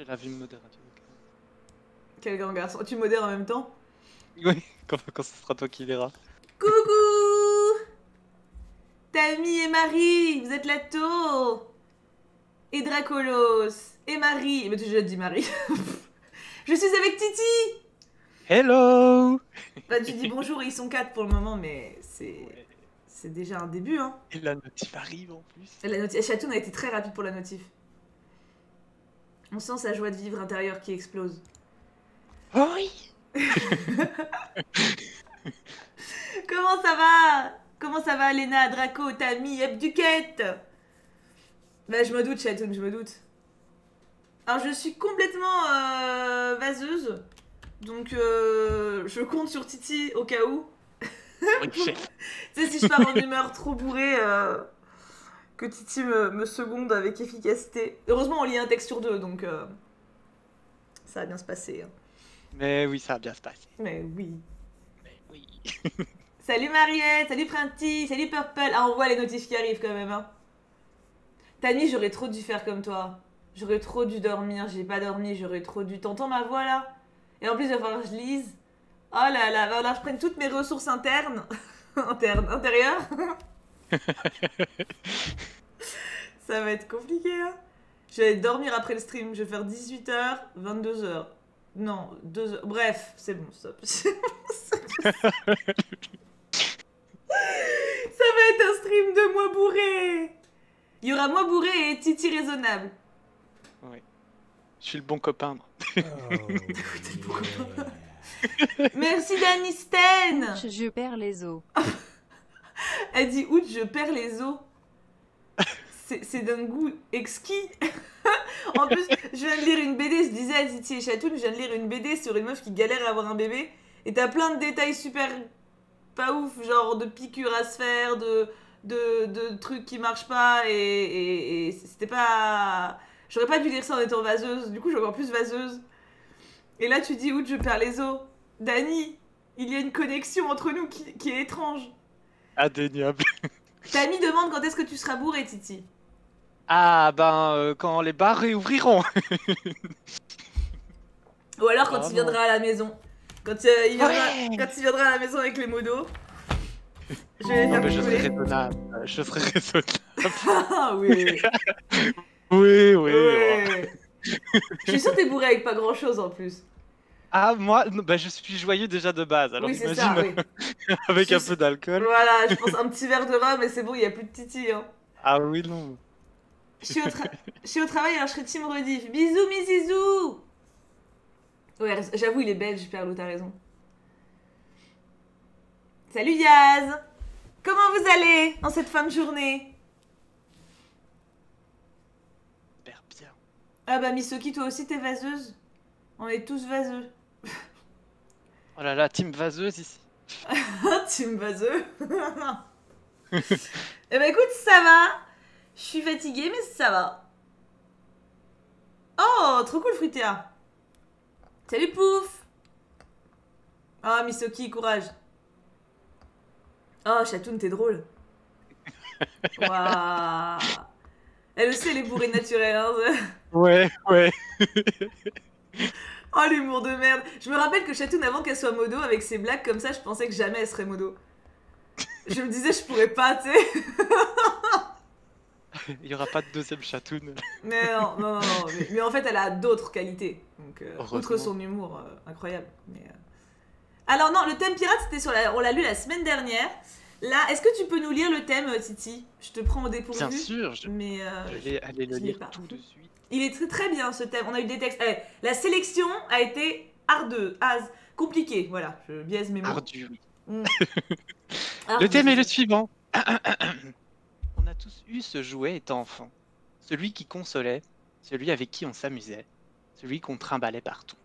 j'ai la vue modérateur. Quel grand garçon. Tu modères en même temps? Oui, quand ce sera toi qui verras. Coucou Tammy et Marie, vous êtes là tôt. Et Dracolos. Et Marie. Mais tu as déjà dit Marie. Je suis avec Titi. Hello. Bah tu dis bonjour et ils sont 4 pour le moment, mais Ouais. c'est déjà un début, hein. Et la notif arrive en plus. La notif... Chatoun a été très rapide pour la notif. On sent sa joie de vivre intérieure qui explose. Oh oui. Comment ça va? Comment ça va, Léna, Draco, Tammy, Ebduquette? Bah je me doute, Chatoun, je me doute. Alors je suis complètement vaseuse, donc je compte sur Titi au cas où. Oui, chef. Tu sais, si je pars en humeur trop bourrée, que Titi me seconde avec efficacité. Heureusement, on lit un texte sur deux, donc ça va bien se passer, hein. Mais oui, ça va bien se passer. Mais oui. Mais oui. Salut Mariette, salut Printy, salut Purple. Ah, on voit les notifs qui arrivent quand même, hein. Tani, j'aurais trop dû faire comme toi. J'aurais trop dû dormir, j'ai pas dormi, j'aurais trop dû. T'entends ma voix là? Et en plus, il va falloir que je lise. Oh là là, va falloir que je prenne toutes mes ressources internes. Intérieures. Ça va être compliqué, hein. Je vais dormir après le stream, je vais faire 18h, 22h. Non, 2h. Bref, c'est bon, stop. Ça va être un stream de moi bourré. Il y aura moi bourré et Titi raisonnable. Oui. Je suis le bon copain. Moi. Merci Danny Sten. Je perds les os. Elle dit ouch, je perds les os. C'est d'un goût exquis. En plus, je viens de lire une BD, je disais à Titi et Chatoun, je viens de lire une BD sur une meuf qui galère à avoir un bébé. Et t'as plein de détails super pas ouf, genre de piqûres à se faire, de trucs qui marchent pas. Et c'était pas... J'aurais pas dû lire ça en étant vaseuse, du coup j'ai encore plus vaseuse. Et là tu dis ouch, je perds les os. Dani, il y a une connexion entre nous qui est étrange. Indéniable. Tammy demande quand est-ce que tu seras bourré, Titi. Ah ben, quand les bars réouvriront. Ou alors quand Ah il non. viendra à la maison. Quand quand il viendra à la maison avec les modos. Je vais les Non, faire mais je serai picoler. raisonnable. Je serai raisonnable. Ah oui. Oui, oui. Ouais. Je suis sûre que t'es bourré avec pas grand chose en plus. Ah, moi, bah, je suis joyeux déjà de base. Alors Oui, c'est imagine ça, oui. avec Je un suis- peu d'alcool. Voilà, je pense un petit verre de rhum et c'est bon, il y a plus de Titi, hein. Ah oui, non. Je suis au travail, alors je serai team rediff. Bisous, mes zizous. Ouais, j'avoue, il est belge, Perlou, t'as raison. Salut Yaz. Comment vous allez en cette fin de journée? Super bien. Ah bah Misoki, toi aussi t'es vaseuse? On est tous vaseux. Oh là là, team vaseuse ici. Team vaseux. Eh bah écoute, ça va. Je suis fatiguée, mais ça va. Oh, trop cool, Fruitea. Salut, Pouf. Oh, Misoki, courage. Oh, Chatoun, t'es drôle. Waouh. Elle aussi, elle est bourrée naturelle, hein. Ouais, ouais. Oh, l'humour de merde. Je me rappelle que Chatoun, avant qu'elle soit modo, avec ses blagues comme ça, je pensais que jamais elle serait modo. Je me disais, je pourrais pas, tu sais. Il y aura pas de deuxième chatoun. Mais non, non, non, non. Mais en fait, elle a d'autres qualités. Donc, outre Heureusement. son humour incroyable. Mais, alors, non, le thème pirate, c'était sur la... On l'a lu la semaine dernière. Là, est-ce que tu peux nous lire le thème, Titi? Je te prends au dépourvu. Bien sûr, Mais je vais aller le je l'ai lire pas. tout de suite. Il est très, très bien, ce thème. On a eu des textes... la sélection a été compliquée. Voilà, je biaise mes mots. Ardu, oui. Mm. Le thème est le suivant. On a tous eu ce jouet étant enfant. Celui qui consolait, celui avec qui on s'amusait, celui qu'on trimballait partout.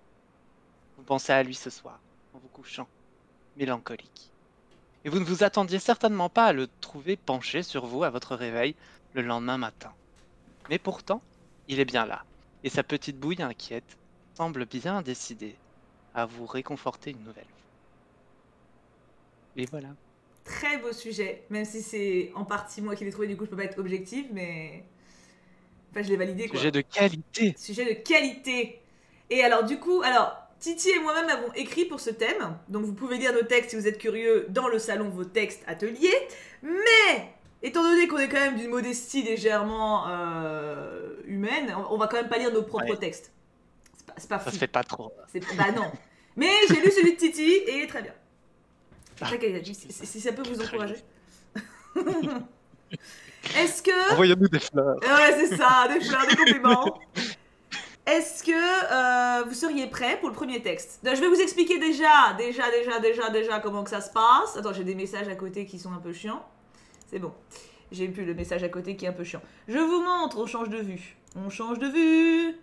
Vous pensez à lui ce soir, en vous couchant, mélancolique. Et vous ne vous attendiez certainement pas à le trouver penché sur vous à votre réveil le lendemain matin. Mais pourtant, il est bien là, et sa petite bouille inquiète semble bien décidée à vous réconforter une nouvelle fois. Et voilà. Très beau sujet, même si c'est en partie moi qui l'ai trouvé, du coup je peux pas être objective, mais Enfin, je l'ai validé, quoi. Sujet de qualité. Sujet de qualité. Et alors, du coup, Titi et moi-même avons écrit pour ce thème. Donc, vous pouvez lire nos textes si vous êtes curieux dans le salon Vos Textes Atelier. Mais, étant donné qu'on est quand même d'une modestie légèrement humaine, on va quand même pas lire nos propres textes. C'est pas fou. Ça se fait pas trop. Bah non. Mais j'ai lu celui de Titi et il est très bien. Si ça peut vous encourager. Est-ce que... Envoyez-nous des fleurs. Ouais, c'est ça, des fleurs, des compliments. Est-ce que vous seriez prêts pour le premier texte? Je vais vous expliquer déjà comment que ça se passe. Attends, j'ai des messages à côté qui sont un peu chiants. C'est bon. J'ai plus le message à côté qui est un peu chiant. Je vous montre, on change de vue. On change de vue.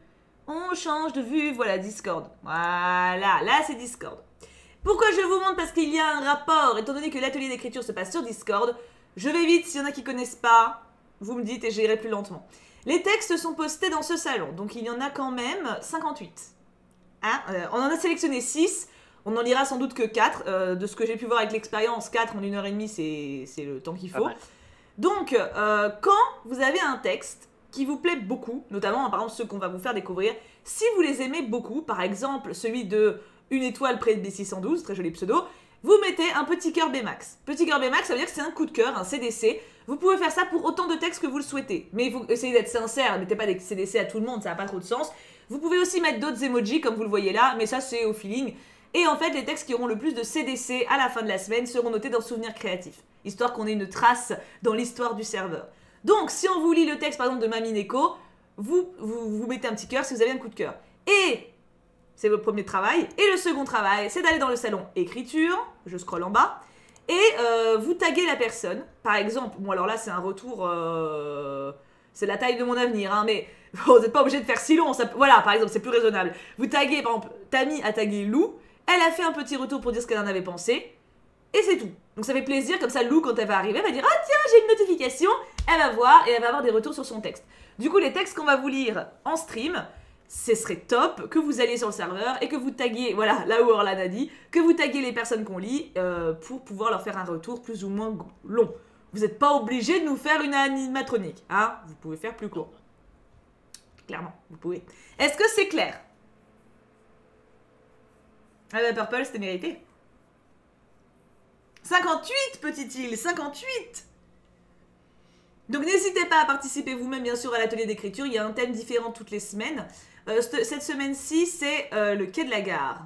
On change de vue. Voilà, Discord. Voilà, là c'est Discord. Pourquoi je vous montre? Parce qu'il y a un rapport. Étant donné que l'atelier d'écriture se passe sur Discord, je vais vite, s'il y en a qui connaissent pas, vous me dites et j'irai plus lentement. Les textes sont postés dans ce salon, donc il y en a quand même 58. Hein, on en a sélectionné 6, on en lira sans doute que 4. De ce que j'ai pu voir avec l'expérience, 4 en 1h30, c'est le temps qu'il faut. Donc, quand vous avez un texte qui vous plaît beaucoup, notamment par exemple ceux qu'on va vous faire découvrir, si vous les aimez beaucoup, par exemple celui de Une étoile près de B612, très joli pseudo, vous mettez un petit cœur Bmax. Petit cœur Bmax, ça veut dire que c'est un coup de cœur, un CDC. Vous pouvez faire ça pour autant de textes que vous le souhaitez. Mais il faut essayer d'être sincère, mettez pas des CDC à tout le monde, ça n'a pas trop de sens. Vous pouvez aussi mettre d'autres emojis, comme vous le voyez là, mais ça c'est au feeling. Et en fait, les textes qui auront le plus de CDC à la fin de la semaine seront notés dans Souvenirs créatifs, histoire qu'on ait une trace dans l'histoire du serveur. Donc, si on vous lit le texte, par exemple, de Mamie Neko, vous mettez un petit cœur si vous avez un coup de cœur. Et c'est votre premier travail. Et le second travail, c'est d'aller dans le salon écriture, je scrolle en bas, et vous taguez la personne. Par exemple, bon alors là c'est un retour, c'est la taille de mon avenir, hein, mais vous n'êtes pas obligé de faire si long. Ça, voilà, par exemple, c'est plus raisonnable. Vous taguez, par exemple, Tammy a tagué Lou, elle a fait un petit retour pour dire ce qu'elle en avait pensé, et c'est tout. Donc ça fait plaisir, comme ça Lou, quand elle va arriver, elle va dire « Ah tiens, j'ai une notification !» Elle va voir, et elle va avoir des retours sur son texte. Du coup, les textes qu'on va vous lire en stream, ce serait top que vous alliez sur le serveur et que vous taguiez, voilà, là où Orlan a dit, que vous taguiez les personnes qu'on lit pour pouvoir leur faire un retour plus ou moins long. Vous n'êtes pas obligé de nous faire une animatronique, hein, vous pouvez faire plus court. Clairement, vous pouvez. Est-ce que c'est clair? Ah bah Purple, c'était mérité. 58, petite-île, 58. Donc n'hésitez pas à participer vous-même, bien sûr, à l'atelier d'écriture. Il y a un thème différent toutes les semaines. Cette semaine-ci, c'est le quai de la gare.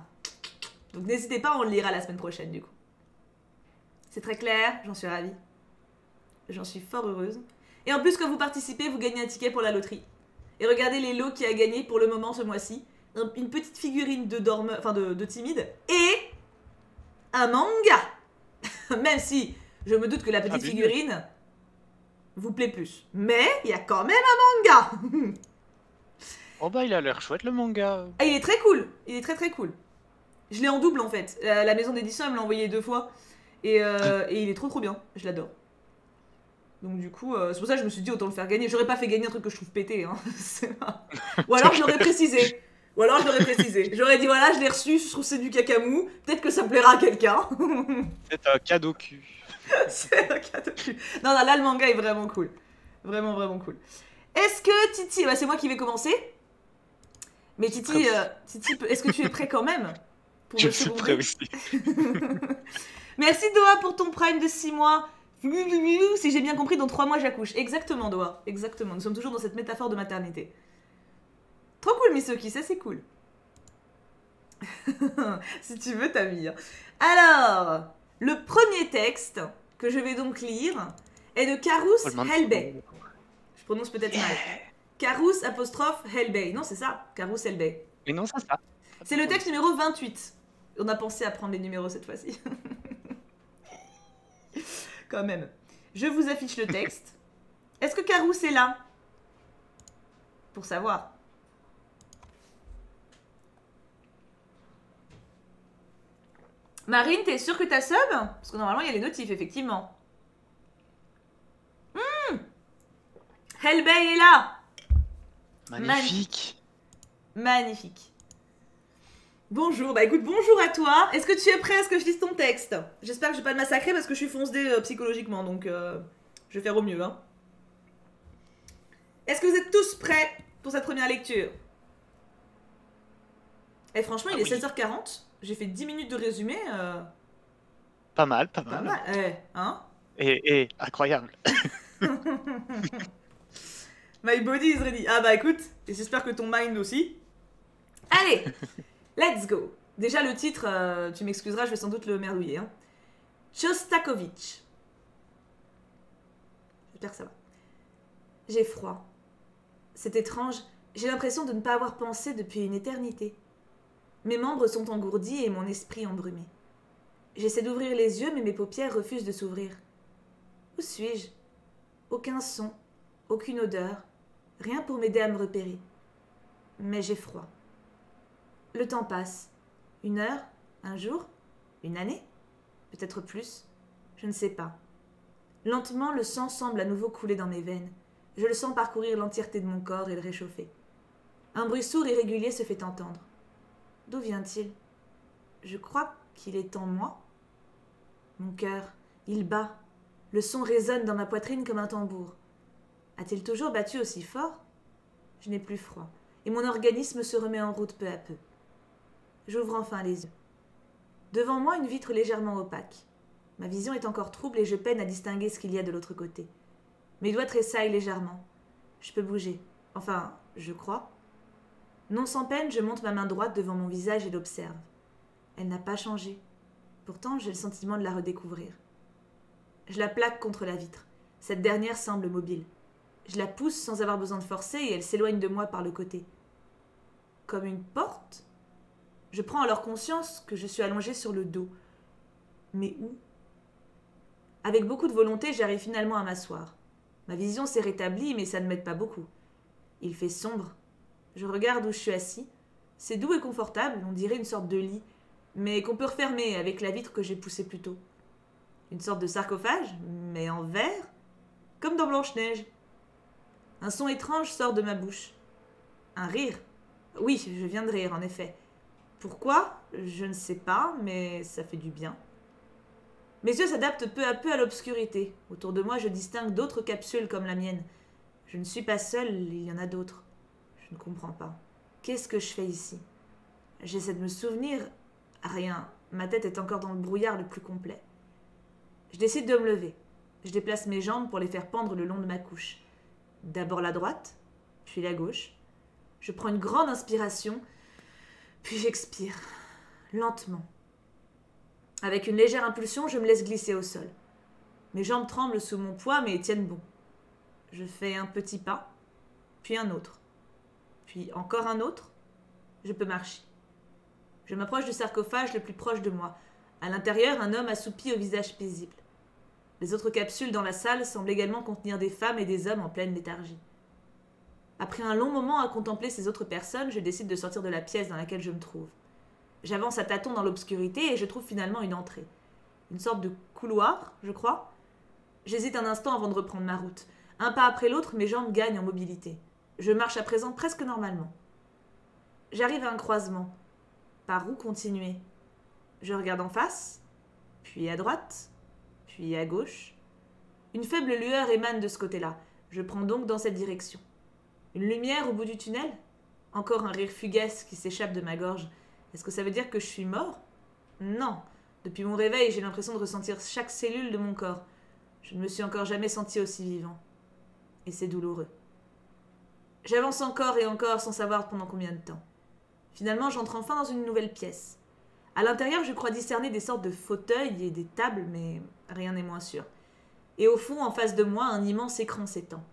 Donc n'hésitez pas, on le lira la semaine prochaine, du coup. C'est très clair, j'en suis ravie. J'en suis fort heureuse. Et en plus, quand vous participez, vous gagnez un ticket pour la loterie. Et regardez les lots qu'il y a gagné pour le moment ce mois-ci. Une petite figurine de dormeur, enfin de timide. Et un manga. Même si je me doute que la petite figurine vous plaît plus. Mais il y a quand même un manga. Oh bah il a l'air chouette le manga. Ah, il est très cool. Il est très très cool. Je l'ai en double en fait. La maison d'édition elle me l'a envoyé 2 fois. Et il est trop trop bien. Je l'adore. Donc du coup, c'est pour ça que je me suis dit autant le faire gagner. J'aurais pas fait gagner un truc que je trouve pété. Hein. Ou alors je l'aurais précisé. J'aurais dit voilà, je l'ai reçu, je trouve que c'est du cacamou. Peut-être que ça plaira à quelqu'un. C'est un cadeau cul. C'est un cadeau cul. Non, là le manga est vraiment cool. Vraiment vraiment cool. Est-ce que Titi, bah, c'est moi qui vais commencer. Mais Titi, est-ce que tu es prêt quand même pour Je suis prêt aussi. Merci Doha pour ton prime de 6 mois. Si j'ai bien compris, dans 3 mois j'accouche. Exactement Doha, exactement. Nous sommes toujours dans cette métaphore de maternité. Trop cool Misoki, ça c'est cool. Si tu veux ta vie. Alors, le premier texte que je vais donc lire est de Carus Helbey. Je prononce peut-être mal. Carus apostrophe Helbey. Non, c'est ça, Carus Helbey. Mais non, c'est ça. C'est le texte numéro 28. On a pensé à prendre les numéros cette fois-ci. Quand même. Je vous affiche le texte. Est-ce que Carus est là? Pour savoir. Marine, t'es sûre que t'as sub? Parce que normalement, il y a les notifs, effectivement. Helbey est là. Magnifique. Magnifique. Bonjour, bah écoute, bonjour à toi. Est-ce que tu es prêt à ce que je lise ton texte? J'espère que je vais pas le massacrer parce que je suis foncedée psychologiquement, donc je vais faire au mieux. Hein. Est-ce que vous êtes tous prêts pour cette première lecture? Et franchement, il est 16h40. J'ai fait 10 minutes de résumé. Pas mal, pas Pas mal. mal, hein? Et incroyable. My body is ready. Ah bah écoute, et j'espère que ton mind aussi. Allez, let's go. Déjà le titre, tu m'excuseras, je vais sans doute le merdouiller. Hein. Shostakovich. J'espère que ça va. J'ai froid. C'est étrange, j'ai l'impression de ne pas avoir pensé depuis une éternité. Mes membres sont engourdis et mon esprit embrumé. J'essaie d'ouvrir les yeux, mais mes paupières refusent de s'ouvrir. Où suis-je? Aucun son, aucune odeur, rien pour m'aider à me repérer. Mais j'ai froid. Le temps passe. 1 heure? 1 jour? 1 année? Peut-être plus? Je ne sais pas. Lentement, le sang semble à nouveau couler dans mes veines. Je le sens parcourir l'entièreté de mon corps et le réchauffer. Un bruit sourd et régulier se fait entendre. D'où vient-il? Je crois qu'il est en moi. Mon cœur, il bat. Le son résonne dans ma poitrine comme un tambour. A-t-il toujours battu aussi fort? Je n'ai plus froid, et mon organisme se remet en route peu à peu. J'ouvre enfin les yeux. Devant moi, une vitre légèrement opaque. Ma vision est encore trouble et je peine à distinguer ce qu'il y a de l'autre côté. Mes doigts tressaillent légèrement. Je peux bouger. Enfin, je crois. Non sans peine, je monte ma main droite devant mon visage et l'observe. Elle n'a pas changé. Pourtant, j'ai le sentiment de la redécouvrir. Je la plaque contre la vitre. Cette dernière semble mobile. Je la pousse sans avoir besoin de forcer et elle s'éloigne de moi par le côté. Comme une porte? Je prends alors conscience que je suis allongée sur le dos. Mais où? Avec beaucoup de volonté, j'arrive finalement à m'asseoir. Ma vision s'est rétablie, mais ça ne m'aide pas beaucoup. Il fait sombre. Je regarde où je suis assis. C'est doux et confortable, on dirait une sorte de lit, mais qu'on peut refermer avec la vitre que j'ai poussée plus tôt. Une sorte de sarcophage, mais en verre, comme dans Blanche-Neige. Un son étrange sort de ma bouche. Un rire. Oui, je viens de rire, en effet. Pourquoi? Je ne sais pas, mais ça fait du bien. Mes yeux s'adaptent peu à peu à l'obscurité. Autour de moi, je distingue d'autres capsules comme la mienne. Je ne suis pas seule, il y en a d'autres. Je ne comprends pas. Qu'est-ce que je fais ici? J'essaie de me souvenir. Rien. Ma tête est encore dans le brouillard le plus complet. Je décide de me lever. Je déplace mes jambes pour les faire pendre le long de ma couche. D'abord la droite, puis la gauche. Je prends une grande inspiration, puis j'expire, lentement. Avec une légère impulsion, je me laisse glisser au sol. Mes jambes tremblent sous mon poids, mais tiennent bon. Je fais un petit pas, puis un autre, puis encore un autre. Je peux marcher. Je m'approche du sarcophage le plus proche de moi. À l'intérieur, un homme assoupi au visage paisible. Les autres capsules dans la salle semblent également contenir des femmes et des hommes en pleine léthargie. Après un long moment à contempler ces autres personnes, je décide de sortir de la pièce dans laquelle je me trouve. J'avance à tâtons dans l'obscurité et je trouve finalement une entrée. Une sorte de couloir, je crois. J'hésite un instant avant de reprendre ma route. Un pas après l'autre, mes jambes gagnent en mobilité. Je marche à présent presque normalement. J'arrive à un croisement. Par où continuer? Je regarde en face, puis à droite, puis à gauche. Une faible lueur émane de ce côté-là. Je prends donc dans cette direction. Une lumière au bout du tunnel? Encore un rire fugace qui s'échappe de ma gorge. Est-ce que ça veut dire que je suis mort? Non. Depuis mon réveil, j'ai l'impression de ressentir chaque cellule de mon corps. Je ne me suis encore jamais senti aussi vivant. Et c'est douloureux. J'avance encore et encore sans savoir pendant combien de temps. Finalement, j'entre enfin dans une nouvelle pièce. À l'intérieur, je crois discerner des sortes de fauteuils et des tables, mais rien n'est moins sûr. Et au fond, en face de moi, un immense écran s'étend.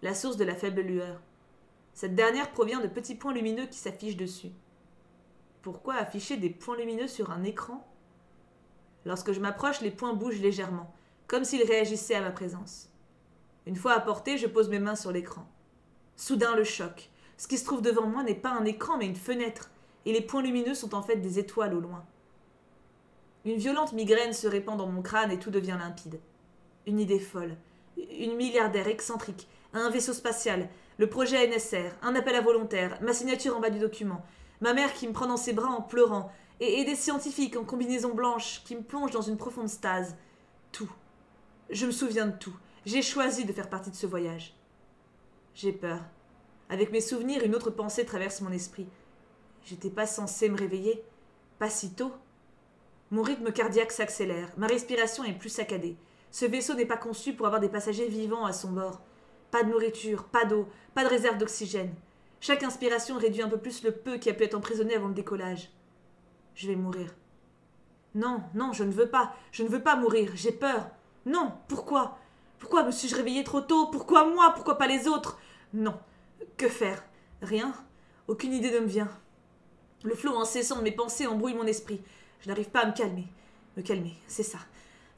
La source de la faible lueur. Cette dernière provient de petits points lumineux qui s'affichent dessus. Pourquoi afficher des points lumineux sur un écran? Lorsque je m'approche, les points bougent légèrement, comme s'ils réagissaient à ma présence. Une fois à portée, je pose mes mains sur l'écran. Soudain, le choc. Ce qui se trouve devant moi n'est pas un écran, mais une fenêtre, et les points lumineux sont en fait des étoiles au loin. Une violente migraine se répand dans mon crâne et tout devient limpide. Une idée folle. Une milliardaire excentrique, un vaisseau spatial, le projet NSR, un appel à volontaires, ma signature en bas du document, ma mère qui me prend dans ses bras en pleurant, et des scientifiques en combinaison blanche qui me plongent dans une profonde stase. Tout. Je me souviens de tout. J'ai choisi de faire partie de ce voyage. J'ai peur. Avec mes souvenirs, une autre pensée traverse mon esprit. J'étais pas censée me réveiller. Pas si tôt. Mon rythme cardiaque s'accélère. Ma respiration est plus saccadée. Ce vaisseau n'est pas conçu pour avoir des passagers vivants à son bord. Pas de nourriture, pas d'eau, pas de réserve d'oxygène. Chaque inspiration réduit un peu plus le peu qui a pu être emprisonné avant le décollage. Je vais mourir. Non, non, je ne veux pas. Je ne veux pas mourir. J'ai peur. Non, pourquoi? Pourquoi me suis-je réveillée trop tôt? Pourquoi moi? Pourquoi pas les autres? Non. Que faire? Rien. Aucune idée ne me vient. Le flot incessant de mes pensées embrouille mon esprit. Je n'arrive pas à me calmer. Me calmer, c'est ça.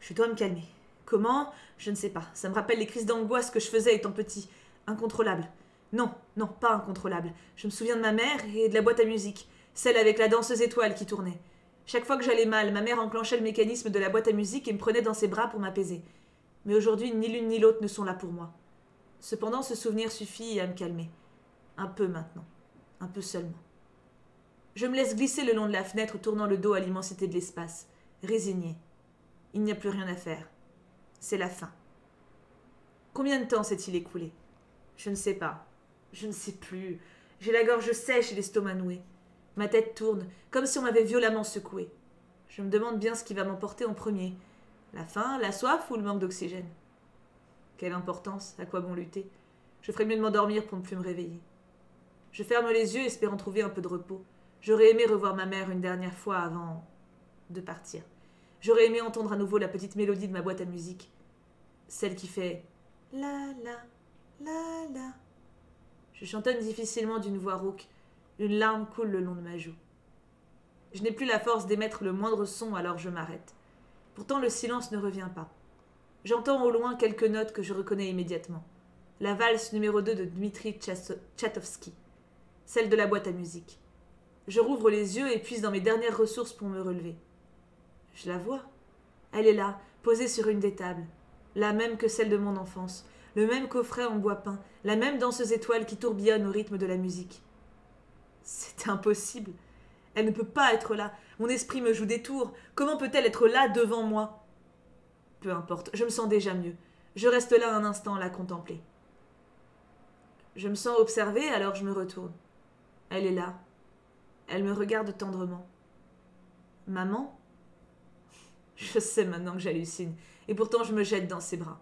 Je dois me calmer. Comment? Je ne sais pas. Ça me rappelle les crises d'angoisse que je faisais étant petit. Incontrôlable. Non, non, pas incontrôlable. Je me souviens de ma mère et de la boîte à musique. Celle avec la danseuse étoile qui tournait. Chaque fois que j'allais mal, ma mère enclenchait le mécanisme de la boîte à musique et me prenait dans ses bras pour m'apaiser. Mais aujourd'hui, ni l'une ni l'autre ne sont là pour moi. Cependant, ce souvenir suffit à me calmer. Un peu maintenant. Un peu seulement. Je me laisse glisser le long de la fenêtre, tournant le dos à l'immensité de l'espace. Résigné. Il n'y a plus rien à faire. C'est la fin. Combien de temps s'est-il écoulé? Je ne sais pas. Je ne sais plus. J'ai la gorge sèche et l'estomac noué. Ma tête tourne, comme si on m'avait violemment secouée. Je me demande bien ce qui va m'emporter en premier. La faim, la soif ou le manque d'oxygène? Quelle importance, à quoi bon lutter? Je ferais mieux de m'endormir pour ne plus me réveiller. Je ferme les yeux, espérant trouver un peu de repos. J'aurais aimé revoir ma mère une dernière fois avant de partir. J'aurais aimé entendre à nouveau la petite mélodie de ma boîte à musique. Celle qui fait la la la la. Je chantonne difficilement d'une voix rauque. Une larme coule le long de ma joue. Je n'ai plus la force d'émettre le moindre son, alors je m'arrête. Pourtant le silence ne revient pas. J'entends au loin quelques notes que je reconnais immédiatement. La valse numéro 2 de Dmitri Tchaïkovski. Celle de la boîte à musique. Je rouvre les yeux et puise dans mes dernières ressources pour me relever. Je la vois. Elle est là, posée sur une des tables. La même que celle de mon enfance. Le même coffret en bois peint. La même danseuse étoile qui tourbillonne au rythme de la musique. C'est impossible. Elle ne peut pas être là. Mon esprit me joue des tours. Comment peut-elle être là devant moi? Peu importe, je me sens déjà mieux. Je reste là un instant à la contempler. Je me sens observée, alors je me retourne. Elle est là. Elle me regarde tendrement. Maman? Je sais maintenant que j'hallucine, et pourtant je me jette dans ses bras.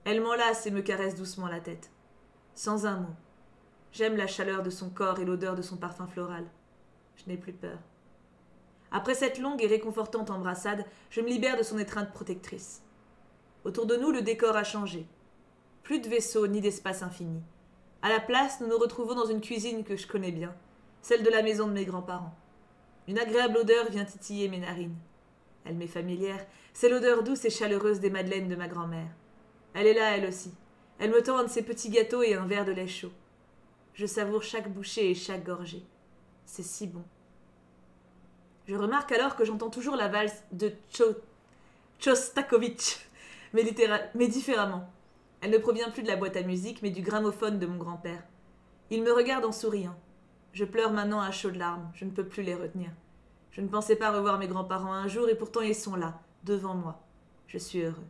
Elle m'enlace et me caresse doucement la tête. Sans un mot. J'aime la chaleur de son corps et l'odeur de son parfum floral. Je n'ai plus peur. Après cette longue et réconfortante embrassade, je me libère de son étreinte protectrice. Autour de nous, le décor a changé. Plus de vaisseau ni d'espace infini. À la place, nous nous retrouvons dans une cuisine que je connais bien, celle de la maison de mes grands-parents. Une agréable odeur vient titiller mes narines. Elle m'est familière, c'est l'odeur douce et chaleureuse des madeleines de ma grand-mère. Elle est là, elle aussi. Elle me tend un de ses petits gâteaux et un verre de lait chaud. Je savoure chaque bouchée et chaque gorgée. C'est si bon. Je remarque alors que j'entends toujours la valse de Tchostakovitch, mais différemment. Elle ne provient plus de la boîte à musique, mais du gramophone de mon grand-père. Il me regarde en souriant. Je pleure maintenant à chaudes larmes, je ne peux plus les retenir. Je ne pensais pas revoir mes grands-parents un jour, et pourtant ils sont là, devant moi. Je suis heureux.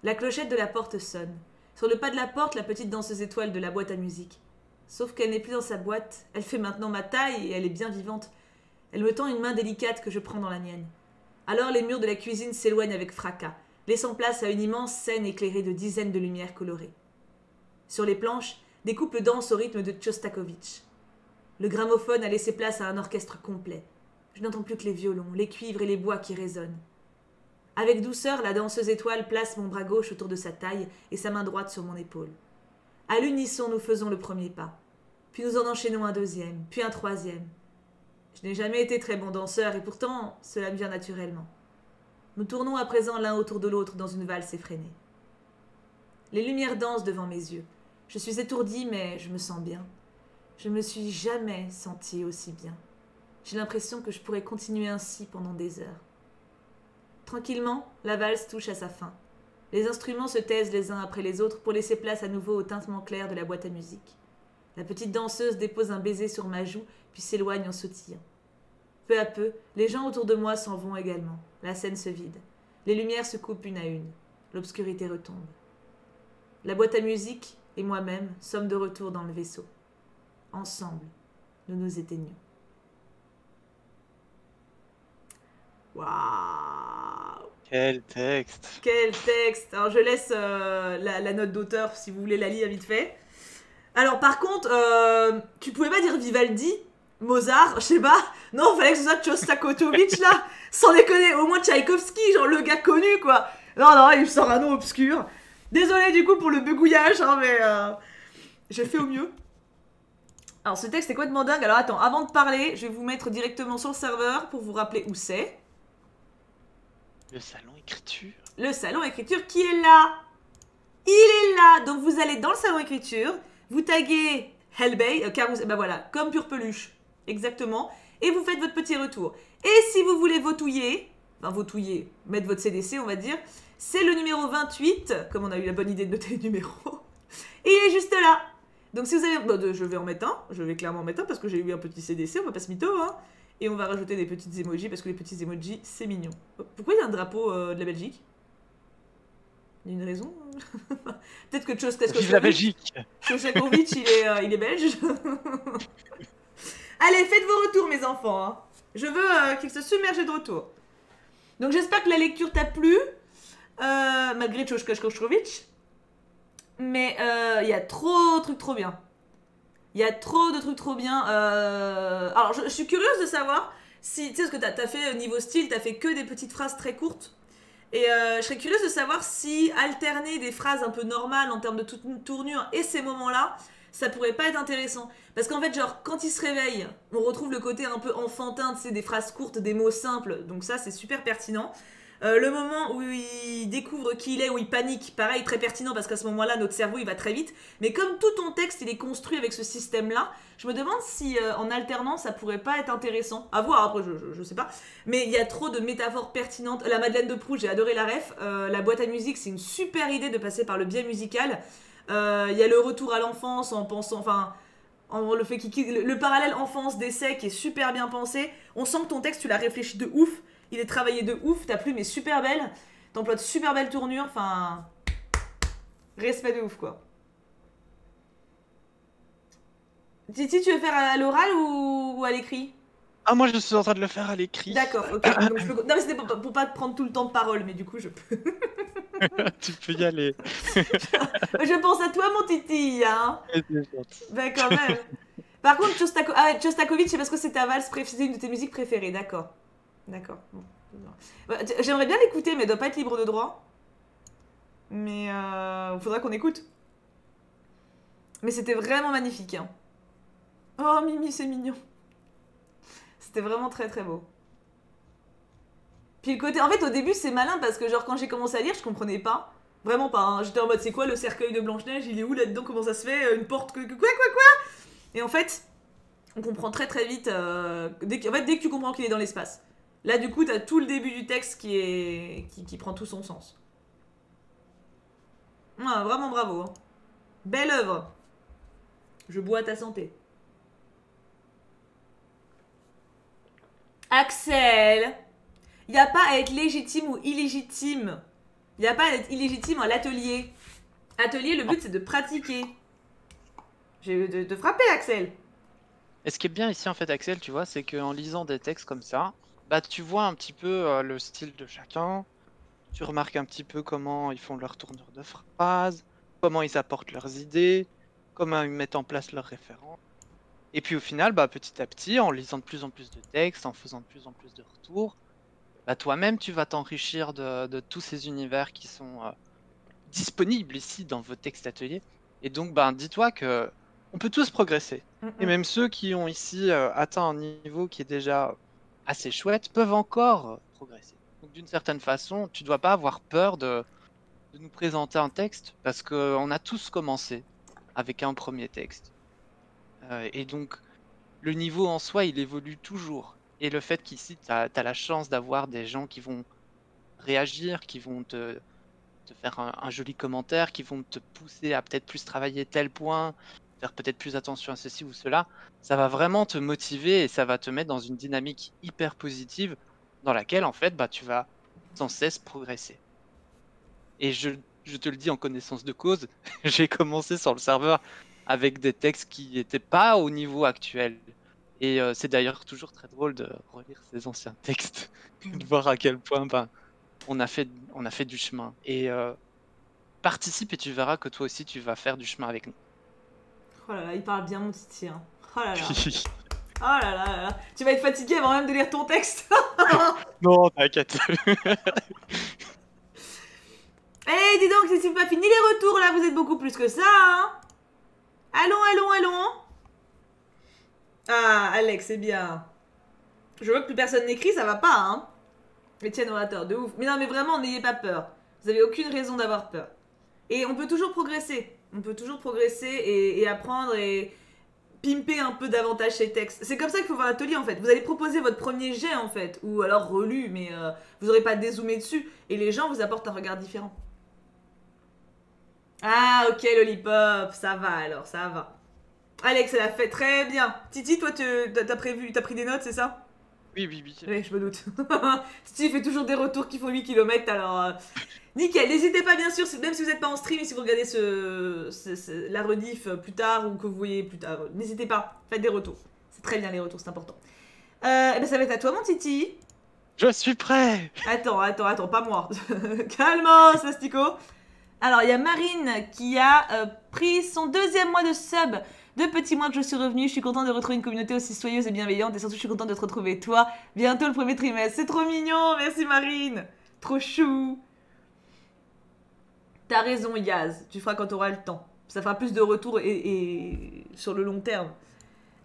La clochette de la porte sonne. Sur le pas de la porte, la petite danseuse étoile de la boîte à musique. Sauf qu'elle n'est plus dans sa boîte, elle fait maintenant ma taille et elle est bien vivante. Elle me tend une main délicate que je prends dans la mienne. Alors les murs de la cuisine s'éloignent avec fracas, laissant place à une immense scène éclairée de dizaines de lumières colorées. Sur les planches, des couples dansent au rythme de Tchostakovitch. Le gramophone a laissé place à un orchestre complet. Je n'entends plus que les violons, les cuivres et les bois qui résonnent. Avec douceur, la danseuse étoile place mon bras gauche autour de sa taille et sa main droite sur mon épaule. À l'unisson, nous faisons le premier pas. Puis nous en enchaînons un deuxième, puis un troisième. Je n'ai jamais été très bon danseur et pourtant, cela me vient naturellement. Nous tournons à présent l'un autour de l'autre dans une valse effrénée. Les lumières dansent devant mes yeux. Je suis étourdie, mais je me sens bien. Je ne me suis jamais sentie aussi bien. J'ai l'impression que je pourrais continuer ainsi pendant des heures. Tranquillement, la valse touche à sa fin. Les instruments se taisent les uns après les autres pour laisser place à nouveau au tintement clair de la boîte à musique. La petite danseuse dépose un baiser sur ma joue, puis s'éloigne en sautillant. Peu à peu, les gens autour de moi s'en vont également. La scène se vide. Les lumières se coupent une à une. L'obscurité retombe. La boîte à musique, et moi-même sommes de retour dans le vaisseau. Ensemble, nous nous éteignons. Waouh! Quel texte! Quel texte! Alors je laisse la note d'auteur si vous voulez la lire vite fait. Alors par contre, tu pouvais pas dire Vivaldi, Mozart, je sais pas. Non, fallait que ce soit Shostakovich là. Sans déconner, au moins Tchaïkovski, genre le gage connu quoi. Non, il me sort un nom obscur. Désolé du coup pour le bégouillage, hein, mais j'ai fait au mieux. Alors ce texte est complètement dingue. Alors attends, avant de parler, je vais vous mettre directement sur le serveur pour vous rappeler où c'est. Le salon écriture. Le salon écriture qui est là. Il est là. Donc vous allez dans le salon écriture, vous taguez Hellbay, ben voilà, comme pure peluche, exactement, et vous faites votre petit retour. Et si vous voulez votouiller, mettre votre CDC on va dire, c'est le numéro 28, comme on a eu la bonne idée de noter le numéro, et il est juste là. Donc si vous avez... Bon, je vais en mettre un, je vais clairement en mettre un parce que j'ai eu un petit CDC, on va pas se mytho, hein. Et on va rajouter des petites emojis parce que les petits emojis, c'est mignon. Pourquoi il y a un drapeau de la Belgique? Il y a une raison? Peut-être que Vive la Belgique! Shostakovich, il est belge. Allez, faites vos retours, mes enfants. Hein. Je veux qu'ils se submergent de retour. Donc j'espère que la lecture t'a plu, malgré Shostakovich. Mais il y a trop de trucs trop bien. Il y a trop de trucs trop bien. Alors, je suis curieuse de savoir si... Tu sais, parce que t'as fait niveau style, t'as fait que des petites phrases très courtes. Et je serais curieuse de savoir si alterner des phrases un peu normales en termes de tournure et ces moments-là, ça pourrait pas être intéressant. Parce qu'en fait, genre, quand il se réveille, on retrouve le côté un peu enfantin, tu sais, des phrases courtes, des mots simples. Donc ça, c'est super pertinent. Le moment où il découvre qui il est, où il panique, pareil, très pertinent parce qu'à ce moment-là, notre cerveau, il va très vite. Mais comme tout ton texte, il est construit avec ce système-là, je me demande si en alternant, ça pourrait pas être intéressant. À voir, après, je sais pas. Mais il y a trop de métaphores pertinentes. La Madeleine de Proust, j'ai adoré la ref. La boîte à musique, c'est une super idée de passer par le biais musical. Il y a le retour à l'enfance en pensant... Enfin, le parallèle enfance-décès qui est super bien pensé. On sent que ton texte, tu l'as réfléchi de ouf. Il est travaillé de ouf, ta plume est super belle, t'emploies de super belles tournures, enfin... Respect de ouf, quoi. Titi, tu veux faire à l'oral ou à l'écrit? Ah, moi je suis en train de le faire à l'écrit. D'accord, ok. Donc, non, mais c'était pour pas te prendre tout le temps de parole, mais du coup, je peux... Tu peux y aller. Je pense à toi, mon Titi, hein. Ben, quand même. Par contre, Shostakovich, c'est parce que c'est ta valse préférée, une de tes musiques préférées, d'accord. D'accord. Bon. J'aimerais bien l'écouter, mais elle doit pas être libre de droit. Mais faudra qu'on écoute. Mais c'était vraiment magnifique. Hein. Oh, Mimi, c'est mignon. C'était vraiment très très beau. Puis le côté... En fait, au début, c'est malin parce que genre quand j'ai commencé à lire, je comprenais pas. Vraiment pas. Hein. J'étais en mode, c'est quoi le cercueil de Blanche-Neige? Il est où là-dedans? Comment ça se fait? Une porte... Quoi? Et en fait, on comprend très très vite... dès que tu comprends qu'il est dans l'espace. Là, du coup, t'as tout le début du texte qui prend tout son sens. Ah, vraiment bravo. Hein. Belle œuvre. Je bois à ta santé. Axel, il n'y a pas à être légitime ou illégitime. Il n'y a pas à être illégitime à l'atelier. Atelier, le but, c'est de pratiquer. J'ai de frapper, Axel. Et ce qui est bien ici, en fait, Axel, tu vois, c'est qu'en lisant des textes comme ça, bah, tu vois un petit peu le style de chacun, tu remarques un petit peu comment ils font leur tournure de phrases, comment ils apportent leurs idées, comment ils mettent en place leurs références. Et puis au final, bah, petit à petit, en lisant de plus en plus de textes, en faisant de plus en plus de retours, bah, toi-même, tu vas t'enrichir de tous ces univers qui sont disponibles ici dans vos textes ateliers. Et donc, bah, dis-toi que on peut tous progresser. Et même ceux qui ont ici atteint un niveau qui est déjà assez chouette peuvent encore progresser. Donc d'une certaine façon, tu dois pas avoir peur de nous présenter un texte parce qu'on a tous commencé avec un premier texte. Et donc le niveau en soi, il évolue toujours. Et le fait qu'ici, tu as la chance d'avoir des gens qui vont réagir, qui vont te faire un joli commentaire, qui vont te pousser à peut-être plus travailler tel point, faire peut-être plus attention à ceci ou cela, ça va vraiment te motiver et ça va te mettre dans une dynamique hyper positive dans laquelle en fait bah, tu vas sans cesse progresser. Et je je te le dis en connaissance de cause, j'ai commencé sur le serveur avec des textes qui n'étaient pas au niveau actuel. Et c'est d'ailleurs toujours très drôle de relire ces anciens textes, de Mm. voir à quel point ben, on a fait du chemin. Et participe et tu verras que toi aussi tu vas faire du chemin avec nous. Oh là là, il parle bien mon Titi. Hein. Oh là là. Oh là là là là. Tu vas être fatigué avant même de lire ton texte. Non, t'inquiète. Eh, dis donc, c'est pas fini les retours là, vous êtes beaucoup plus que ça, hein. Allons, allons, allons. Ah, Alex, c'est bien. Je vois que plus personne n'écrit, ça va pas, hein. Etienne orateur, de ouf. Mais non, mais vraiment, n'ayez pas peur. Vous avez aucune raison d'avoir peur. Et on peut toujours progresser. On peut toujours progresser et apprendre et pimper un peu davantage ces textes. C'est comme ça qu'il faut voir l'atelier en fait. Vous allez proposer votre premier jet en fait, ou alors relu, mais vous n'aurez pas dézoomé dessus. Et les gens vous apportent un regard différent. Ah, ok, Lollipop, ça va alors, ça va. Alex, elle a fait très bien. Titi, toi, t'as prévu, t'as pris des notes, c'est ça? Oui, oui, oui. Oui, je me doute. Titi fait toujours des retours qui font 8 km, alors nickel. N'hésitez pas, bien sûr, même si vous n'êtes pas en stream et si vous regardez la rediff plus tard ou que vous voyez plus tard, n'hésitez pas, faites des retours. C'est très bien les retours, c'est important. Eh ben, ça va être à toi, mon Titi. Je suis prêt. Attends, attends, attends, pas moi. Calmos, Astico. Alors, il y a Marine qui a pris son 2e mois de sub. 2 petits mois que je suis revenue. Je suis contente de retrouver une communauté aussi soyeuse et bienveillante. Et surtout, je suis contente de te retrouver, toi. Bientôt le premier trimestre. C'est trop mignon. Merci, Marine. Trop chou. T'as raison, Yaz. Tu feras quand t'auras le temps. Ça fera plus de retours et sur le long terme.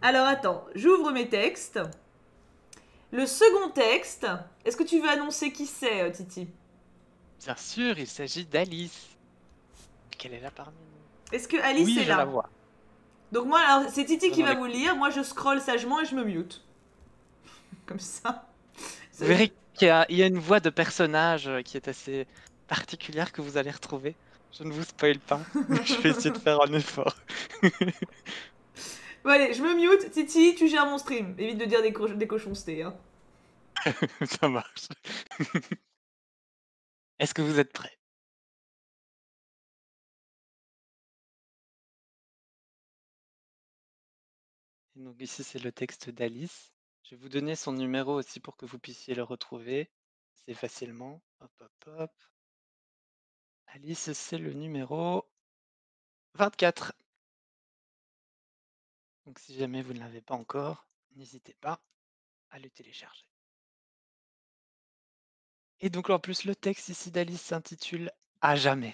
Alors, attends. J'ouvre mes textes. Le second texte. Est-ce que tu veux annoncer qui c'est, Titi? Bien sûr, il s'agit d'Alice. Qu'elle est là parmi nous. Est-ce que Alice Oui, est je la là? vois. Donc moi, alors, c'est Titi qui Dans va les- vous lire. Moi, je scrolle sagement et je me mute. Comme ça. Vous verrez il y a une voix de personnage qui est assez particulière que vous allez retrouver. Je ne vous spoil pas, mais je vais essayer de faire un effort. Bon, allez, je me mute. Titi, tu gères mon stream. Évite de dire des cochoncetés. Hein. Ça marche. Est-ce que vous êtes prêts? Et donc ici, c'est le texte d'Alice. Je vais vous donner son numéro aussi pour que vous puissiez le retrouver assez facilement. Hop, hop, hop. Alice, c'est le numéro 24. Donc si jamais vous ne l'avez pas encore, n'hésitez pas à le télécharger. Et donc en plus, le texte ici d'Alice s'intitule À jamais.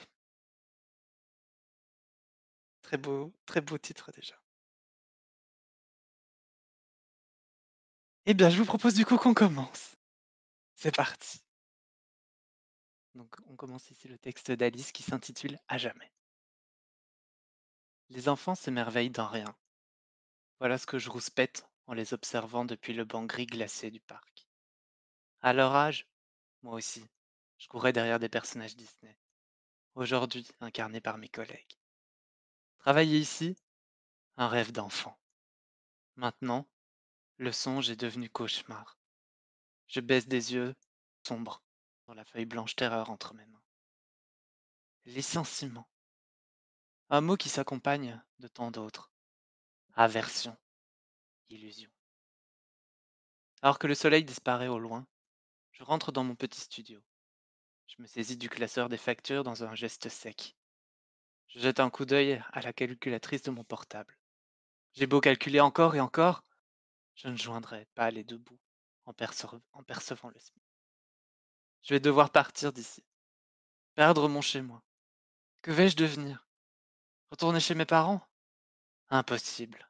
Très beau titre déjà. Eh bien, je vous propose du coup qu'on commence. C'est parti. Donc on commence ici le texte d'Alice qui s'intitule À jamais. Les enfants s'émerveillent d'un rien. Voilà ce que je rouspète en les observant depuis le banc gris glacé du parc. À leur âge, moi aussi, je courais derrière des personnages Disney, aujourd'hui incarnés par mes collègues. Travailler ici, un rêve d'enfant. Maintenant, le songe est devenu cauchemar. Je baisse des yeux sombres dans la feuille blanche terreur entre mes mains. Licenciement. Un mot qui s'accompagne de tant d'autres. Aversion, illusion. Alors que le soleil disparaît au loin, je rentre dans mon petit studio. Je me saisis du classeur des factures dans un geste sec. Je jette un coup d'œil à la calculatrice de mon portable. J'ai beau calculer encore et encore, je ne joindrai pas les deux bouts en percevant le SMIC. Je vais devoir partir d'ici, perdre mon chez-moi. Que vais-je devenir? Retourner chez mes parents? Impossible.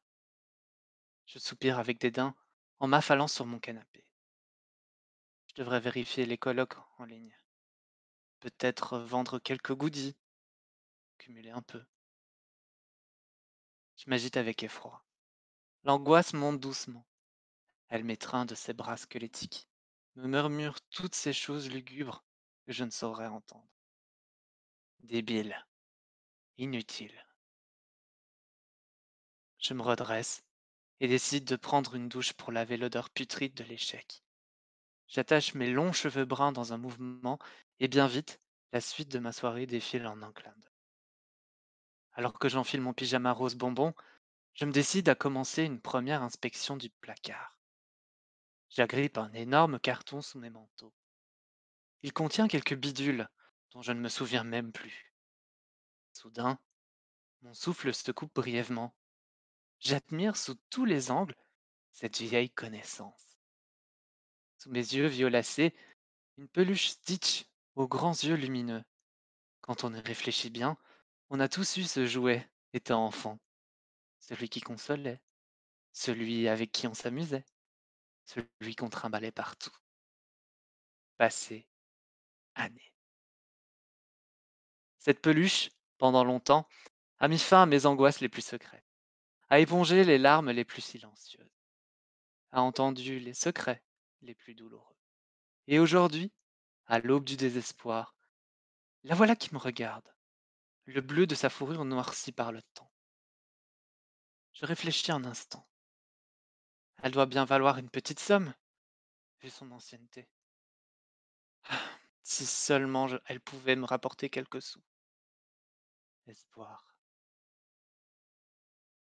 Je soupire avec dédain en m'affalant sur mon canapé. Je devrais vérifier les colloques en ligne. Peut-être vendre quelques goodies, cumuler un peu. Je m'agite avec effroi. L'angoisse monte doucement. Elle m'étreint de ses bras squelettiques, me murmure toutes ces choses lugubres que je ne saurais entendre. Débile, inutile. Je me redresse et décide de prendre une douche pour laver l'odeur putride de l'échec. J'attache mes longs cheveux bruns dans un mouvement et bien vite, La suite de ma soirée défile en un clin d'œil. Alors que j'enfile mon pyjama rose bonbon, je me décide à commencer une première inspection du placard. J'agrippe un énorme carton sous mes manteaux. Il contient quelques bidules dont je ne me souviens même plus. Soudain, mon souffle se coupe brièvement. J'admire sous tous les angles cette vieille connaissance. Sous mes yeux violacés, une peluche Stitch aux grands yeux lumineux. Quand on y réfléchit bien, on a tous eu ce jouet étant enfant. Celui qui consolait, celui avec qui on s'amusait, celui qu'on trimballait partout. Passé, années. Cette peluche, pendant longtemps, a mis fin à mes angoisses les plus secrètes, a épongé les larmes les plus silencieuses, a entendu les secrets les plus douloureux. Et aujourd'hui, à l'aube du désespoir, la voilà qui me regarde, le bleu de sa fourrure noirci par le temps. Je réfléchis un instant. Elle doit bien valoir une petite somme, vu son ancienneté. Ah, si seulement elle pouvait me rapporter quelques sous. Espoir.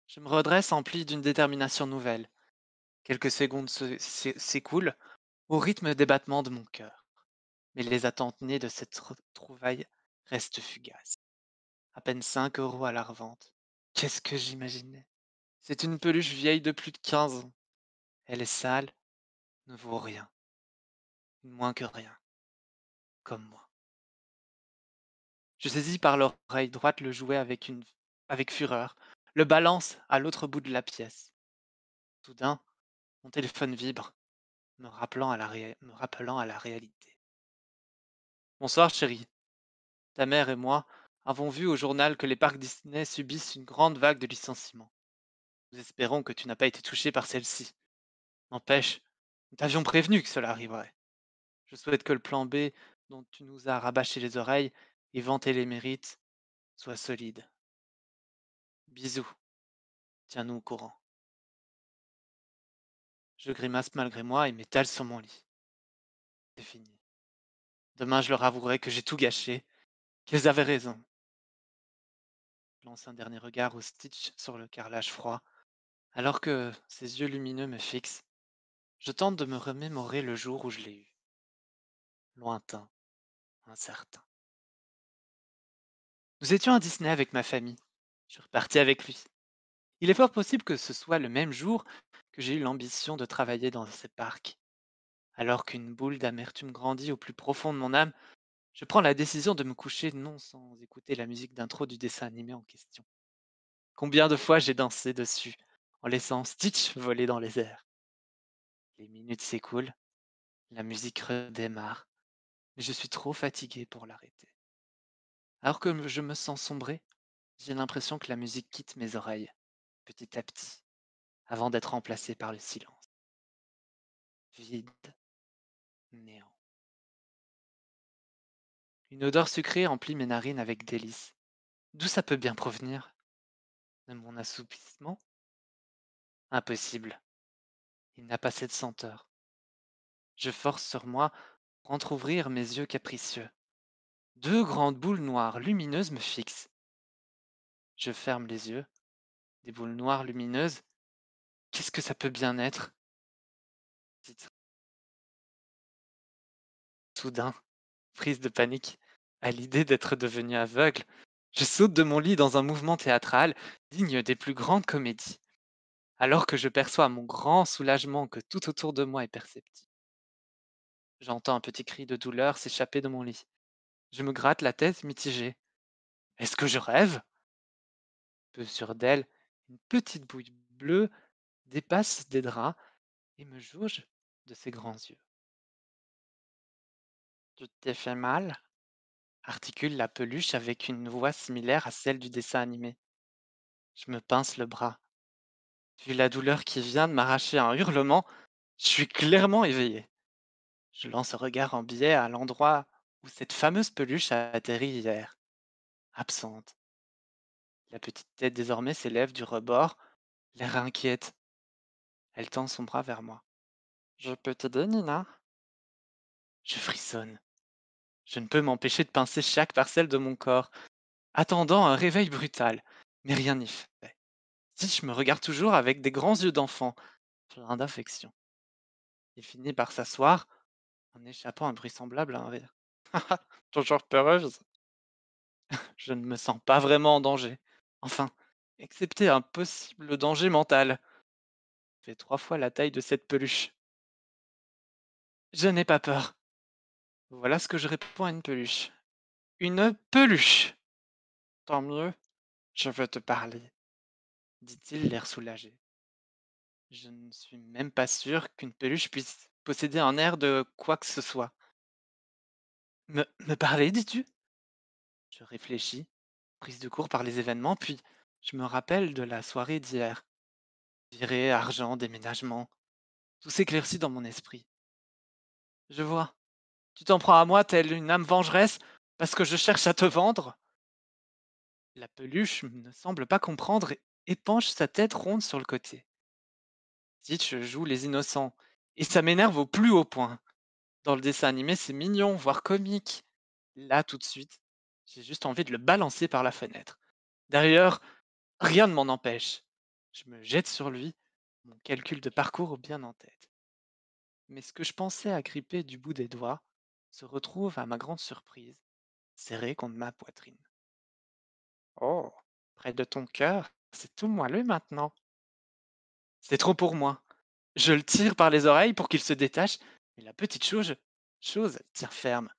Je me redresse empli d'une détermination nouvelle. Quelques secondes s'écoulent au rythme des battements de mon cœur. Mais les attentes nées de cette trouvaille restent fugaces. À peine 5 euros à la revente. Qu'est-ce que j'imaginais? C'est une peluche vieille de plus de 15 ans. Elle est sale, ne vaut rien, moins que rien, comme moi. Je saisis par l'oreille droite le jouet avec fureur, le balance à l'autre bout de la pièce. Soudain, mon téléphone vibre, me rappelant à la réalité. Bonsoir chérie, ta mère et moi avons vu au journal que les parcs Disney subissent une grande vague de licenciements. Nous espérons que tu n'as pas été touché par celle-ci. N'empêche, nous t'avions prévenu que cela arriverait. Je souhaite que le plan B dont tu nous as rabâché les oreilles et vanté les mérites soit solide. Bisous, tiens-nous au courant. Je grimace malgré moi et m'étale sur mon lit. C'est fini. Demain, je leur avouerai que j'ai tout gâché, qu'ils avaient raison. Je lance un dernier regard au Stitch sur le carrelage froid. Alors que ses yeux lumineux me fixent, je tente de me remémorer le jour où je l'ai eu. Lointain, incertain. Nous étions à Disney avec ma famille. Je suis reparti avec lui. Il est fort possible que ce soit le même jour que j'ai eu l'ambition de travailler dans ces parcs. Alors qu'une boule d'amertume grandit au plus profond de mon âme, je prends la décision de me coucher non sans écouter la musique d'intro du dessin animé en question. Combien de fois j'ai dansé dessus, en laissant Stitch voler dans les airs. Les minutes s'écoulent, la musique redémarre, mais je suis trop fatigué pour l'arrêter. Alors que je me sens sombrer, j'ai l'impression que la musique quitte mes oreilles, petit à petit, avant d'être remplacée par le silence. Vide, néant. Une odeur sucrée emplit mes narines avec délice. D'où ça peut bien provenir? De mon assoupissement? Impossible. Il n'a pas cette senteur. Je force sur moi pour entr'ouvrir mes yeux capricieux. Deux grandes boules noires lumineuses me fixent. Je ferme les yeux. Des boules noires lumineuses. Qu'est-ce que ça peut bien être? Titre. Soudain, prise de panique, à l'idée d'être devenu aveugle, je saute de mon lit dans un mouvement théâtral digne des plus grandes comédies, alors que je perçois à mon grand soulagement que tout autour de moi est perceptible. J'entends un petit cri de douleur s'échapper de mon lit. Je me gratte la tête mitigée. Est-ce que je rêve? Peu sûre d'elle, une petite bouille bleue dépasse des draps et me jauge de ses grands yeux. Tu t'es fait mal? Articule la peluche avec une voix similaire à celle du dessin animé. Je me pince le bras. Vu la douleur qui vient de m'arracher un hurlement, je suis clairement éveillé. Je lance un regard en biais à l'endroit où cette fameuse peluche a atterri hier. Absente. La petite tête désormais s'élève du rebord, l'air inquiète. Elle tend son bras vers moi. Je peux t'aider, Nina? Je frissonne. Je ne peux m'empêcher de pincer chaque parcelle de mon corps, attendant un réveil brutal. Mais rien n'y fait. Stitch me regarde toujours avec des grands yeux d'enfant, plein d'affection. Il finit par s'asseoir en échappant un bruit semblable à un rire. Toujours peureuse. Je ne me sens pas vraiment en danger. Enfin, excepté un possible danger mental. Fait 3 fois la taille de cette peluche. Je n'ai pas peur. Voilà ce que je réponds à une peluche. Une peluche. Tant mieux, je veux te parler, dit-il l'air soulagé. Je ne suis même pas sûr qu'une peluche puisse posséder un air de quoi que ce soit. Me parler, dis-tu? Je réfléchis, prise de court par les événements, puis je me rappelle de la soirée d'hier. Virée, argent, déménagement, tout s'éclaircit dans mon esprit. Je vois. Tu t'en prends à moi telle une âme vengeresse parce que je cherche à te vendre? La peluche ne semble pas comprendre et penche sa tête ronde sur le côté. Stitch joue les innocents et ça m'énerve au plus haut point. Dans le dessin animé, c'est mignon, voire comique. Là, tout de suite, j'ai juste envie de le balancer par la fenêtre. D'ailleurs, rien ne m'en empêche. Je me jette sur lui, mon calcul de parcours bien en tête. Mais ce que je pensais agripper du bout des doigts se retrouve, à ma grande surprise, serré contre ma poitrine. Oh, près de ton cœur, c'est tout moelleux maintenant. C'est trop pour moi. Je le tire par les oreilles pour qu'il se détache, mais la petite chose tient ferme.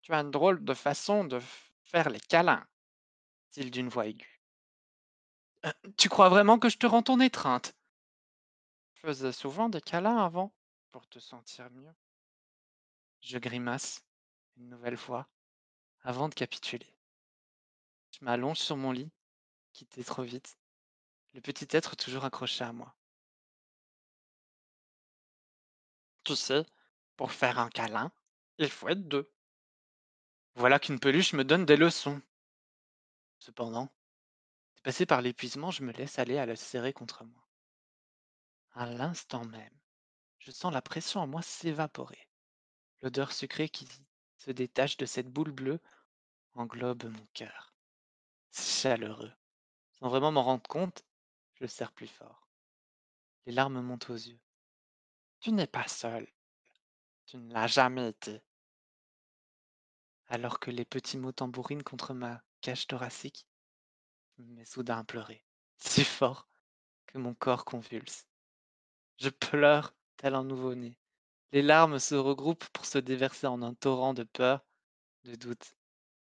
Tu as une drôle de façon de faire les câlins, dit-il d'une voix aiguë. Tu crois vraiment que je te rends ton étreinte? Je faisais souvent des câlins avant, pour te sentir mieux. Je grimace, une nouvelle fois, avant de capituler. Je m'allonge sur mon lit, quitté trop vite, le petit être toujours accroché à moi. Tu sais, pour faire un câlin, il faut être deux. Voilà qu'une peluche me donne des leçons. Cependant, dépassé par l'épuisement, je me laisse aller à la serrer contre moi. À l'instant même, je sens la pression en moi s'évaporer. L'odeur sucrée qui se détache de cette boule bleue englobe mon cœur. C'est chaleureux. Sans vraiment m'en rendre compte, je le serre plus fort. Les larmes montent aux yeux. Tu n'es pas seul. Tu ne l'as jamais été. Alors que les petits mots tambourinent contre ma cage thoracique, je me mets soudain à pleurer. Si fort que mon corps convulse. Je pleure tel un nouveau-né. Les larmes se regroupent pour se déverser en un torrent de peur, de doute,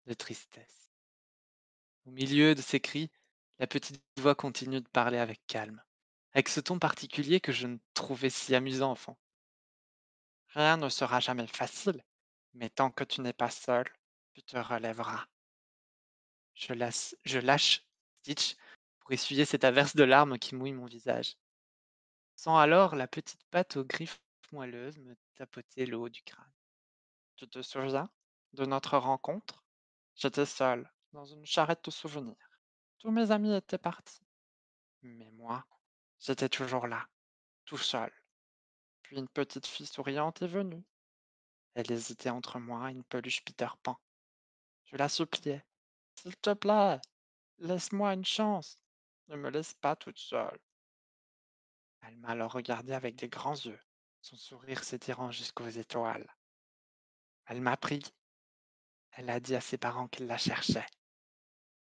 de tristesse. Au milieu de ces cris, la petite voix continue de parler avec calme, avec ce ton particulier que je ne trouvais si amusant enfant. Rien ne sera jamais facile, mais tant que tu n'es pas seul, tu te relèveras. Je lâche Stitch pour essuyer cette averse de larmes qui mouille mon visage. Sans alors la petite patte aux griffes moelleuses me tapoter le haut du crâne. Tu te souviens de notre rencontre? J'étais seul, dans une charrette de souvenirs. Tous mes amis étaient partis. Mais moi, j'étais toujours là, tout seul. Puis une petite fille souriante est venue. Elle hésitait entre moi et une peluche Peter Pan. Je la suppliais. S'il te plaît, laisse-moi une chance. Ne me laisse pas toute seule. Elle m'a alors regardé avec des grands yeux, son sourire s'étirant jusqu'aux étoiles. Elle m'a pris. Elle a dit à ses parents qu'elle la cherchait.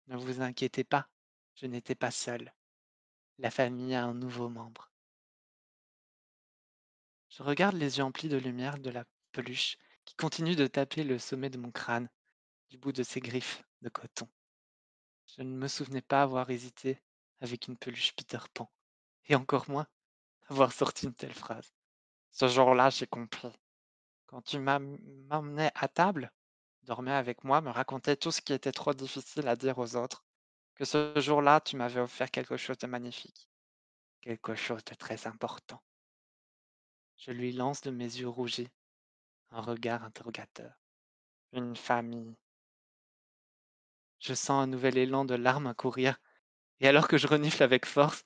Ne vous inquiétez pas, je n'étais pas seule. La famille a un nouveau membre. Je regarde les yeux emplis de lumière de la peluche qui continue de taper le sommet de mon crâne du bout de ses griffes de coton. Je ne me souvenais pas avoir hésité avec une peluche Peter Pan, et encore moins avoir sorti une telle phrase. Ce jour-là, j'ai compris. Quand tu m'emmenais à table, dormais avec moi, me racontais tout ce qui était trop difficile à dire aux autres, que ce jour-là, tu m'avais offert quelque chose de magnifique, quelque chose de très important. Je lui lance de mes yeux rougis un regard interrogateur. Une famille. Je sens un nouvel élan de larmes accourir, et alors que je renifle avec force,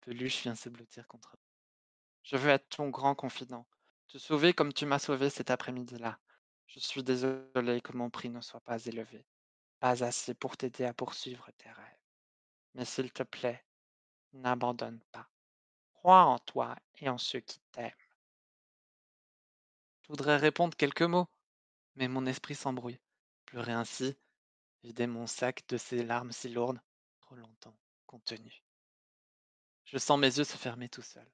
Peluche vient se blottir contre moi. Je veux être ton grand confident, te sauver comme tu m'as sauvé cet après-midi-là. Je suis désolé que mon prix ne soit pas élevé, pas assez pour t'aider à poursuivre tes rêves. Mais s'il te plaît, n'abandonne pas. Crois en toi et en ceux qui t'aiment. Je voudrais répondre quelques mots, mais mon esprit s'embrouille. Pleurer ainsi, vider mon sac de ces larmes si lourdes, trop longtemps contenues. Je sens mes yeux se fermer tout seuls.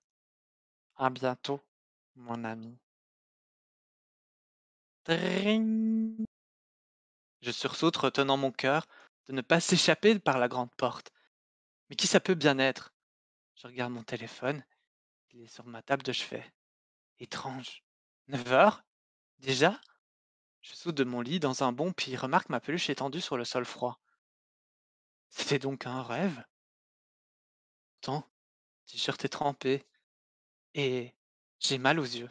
À bientôt, mon ami. Tring. Je sursaute, retenant mon cœur de ne pas s'échapper par la grande porte. Mais qui ça peut bien être? Je regarde mon téléphone, il est sur ma table de chevet. Étrange. 9 heures? Déjà? Je saute de mon lit dans un bond, puis remarque ma peluche étendue sur le sol froid. C'était donc un rêve? Pourtant, le t-shirt est trempé, et j'ai mal aux yeux.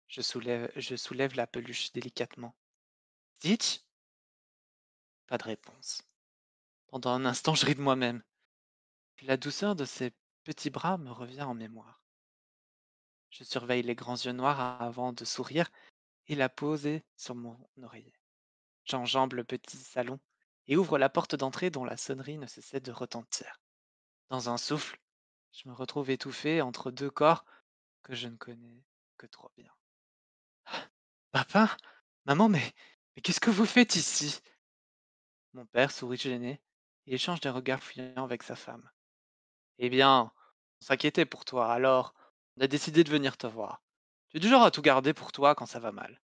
Je soulève la peluche délicatement. Stitch? Pas de réponse. Pendant un instant, je ris de moi-même. Puis la douceur de ses petits bras me revient en mémoire. Je surveille les grands yeux noirs avant de sourire et la poser sur mon oreiller. J'enjambe le petit salon et ouvre la porte d'entrée dont la sonnerie ne cessait de retentir. Dans un souffle, je me retrouve étouffé entre deux corps que je ne connais que trop bien. Papa? Maman, mais qu'est-ce que vous faites ici? Mon père sourit gêné et échange des regards fuyants avec sa femme. Eh bien, on s'inquiétait pour toi, alors on a décidé de venir te voir. Tu es du genre à tout garder pour toi quand ça va mal.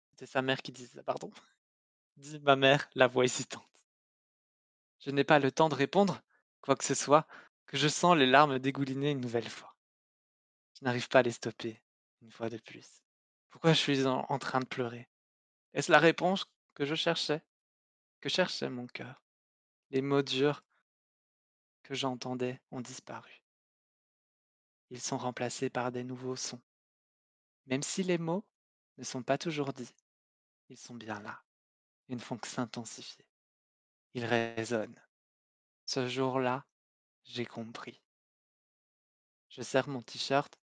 C'était sa mère qui disait ça, pardon, dit ma mère, la voix hésitante. Je n'ai pas le temps de répondre, quoi que ce soit, que je sens les larmes dégouliner une nouvelle fois. Je n'arrive pas à les stopper, une fois de plus. Pourquoi je suis en train de pleurer? Est-ce la réponse que cherchait mon cœur? Les mots durs que j'entendais ont disparu. Ils sont remplacés par des nouveaux sons. Même si les mots ne sont pas toujours dits, ils sont bien là et ne font que s'intensifier. Ils résonnent. Ce jour-là, j'ai compris. Je serre mon t-shirt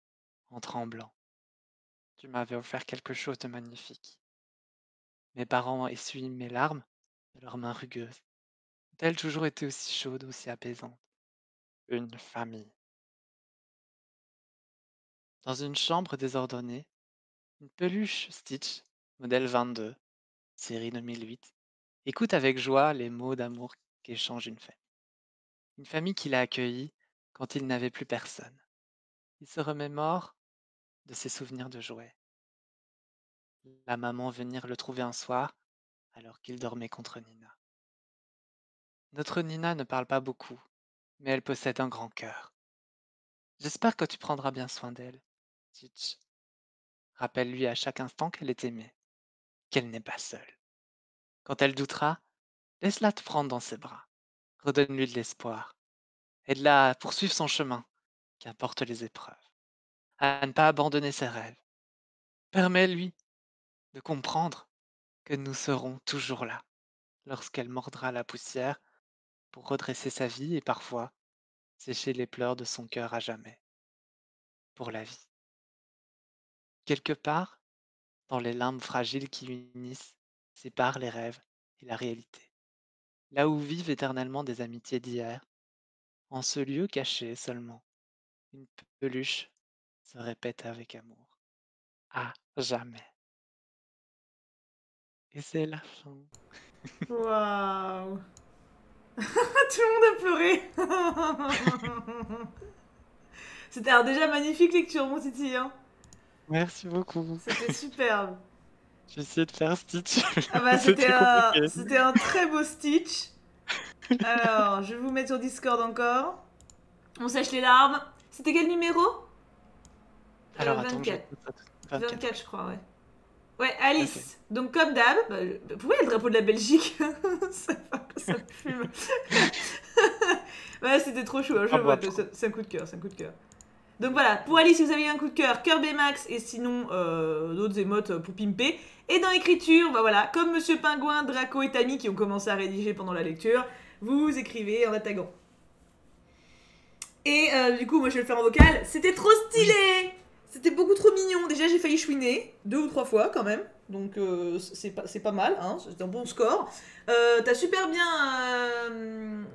en tremblant. Tu m'avais offert quelque chose de magnifique. Mes parents essuient mes larmes de leurs mains rugueuses. Ont-elles toujours été aussi chaudes, aussi apaisantes? Une famille. Dans une chambre désordonnée, une peluche Stitch, modèle 22, série 2008, écoute avec joie les mots d'amour qu'échange une famille. Une famille qui l'a accueilli quand il n'avait plus personne. Il se remémore de ses souvenirs de jouets. La maman venir le trouver un soir alors qu'il dormait contre Nina. Notre Nina ne parle pas beaucoup, mais elle possède un grand cœur. J'espère que tu prendras bien soin d'elle, Stitch. Rappelle-lui à chaque instant qu'elle est aimée, qu'elle n'est pas seule. Quand elle doutera, laisse-la te prendre dans ses bras. Redonne-lui de l'espoir. Aide-la à poursuivre son chemin, qu'importe les épreuves. À ne pas abandonner ses rêves. Permets-lui de comprendre que nous serons toujours là lorsqu'elle mordra la poussière pour redresser sa vie et parfois sécher les pleurs de son cœur à jamais, pour la vie. Quelque part, dans les limbes fragiles qui unissent, séparent les rêves et la réalité. Là où vivent éternellement des amitiés d'hier, en ce lieu caché seulement, une peluche se répète avec amour. À jamais. Et c'est la fin. Waouh. Tout le monde a pleuré. C'était alors déjà magnifique lecture, mon Titi. Hein. Merci beaucoup. C'était superbe. J'ai essayé de faire Stitch. Ah bah C'était compliqué. c'était un très beau Stitch. Alors, je vais vous mettre sur Discord encore. On sèche les larmes. C'était quel numéro? Alors attends, 24. 24. 24, je crois, ouais. Ouais, Alice. Donc, comme d'hab, pourquoi il y a le drapeau de la Belgique? Ça me fume. Ouais, c'était trop chou. Hein, je vois, c'est un coup de cœur, c'est un coup de cœur. Donc voilà, pour Alice, si vous avez un coup de cœur, cœur Bmax et sinon d'autres émotes pour pimper. Et dans l'écriture, bah voilà, comme Monsieur Pingouin, Draco et Tammy qui ont commencé à rédiger pendant la lecture, vous écrivez en la taguant. Et du coup, moi je vais le faire en vocal. C'était trop stylé! C'était beaucoup trop mignon. Déjà, j'ai failli chouiner 2 ou 3 fois quand même. Donc, c'est pas mal, hein. C'est un bon score. T'as super bien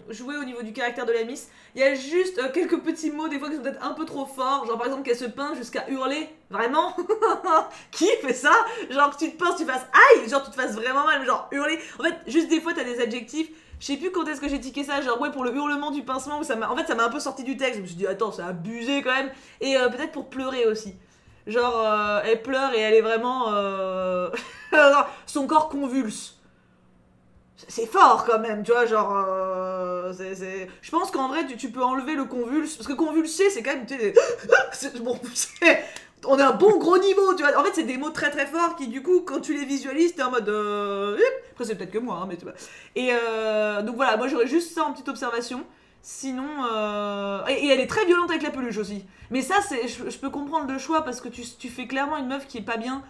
joué au niveau du caractère de la Miss. Il y a juste quelques petits mots, des fois, qui sont peut-être un peu trop forts. Genre, par exemple, qu'elle se peint jusqu'à hurler. Vraiment. Qui fait ça? Genre, que tu te pinces, tu fasses aïe. Genre, tu te fasses vraiment mal. Mais genre, hurler. En fait, juste des fois, t'as des adjectifs. Je sais plus quand est-ce que j'ai tiqué ça, genre ouais pour le hurlement du pincement, en fait ça m'a un peu sorti du texte, je me suis dit attends c'est abusé quand même, et peut-être pour pleurer aussi. Genre elle pleure et elle est vraiment... son corps convulse. C'est fort quand même, tu vois, genre... Je pense qu'en vrai tu peux enlever le convulse, parce que convulser c'est quand même... Bon, on a un bon gros niveau, tu vois. En fait, c'est des mots très très forts qui, du coup, quand tu les visualises, t'es en mode. Après, c'est peut-être que moi, hein, mais tu vois. Et donc voilà, moi j'aurais juste ça en petite observation. Sinon. Et elle est très violente avec la peluche aussi. Mais ça, je peux comprendre le choix parce que tu fais clairement une meuf qui est pas bien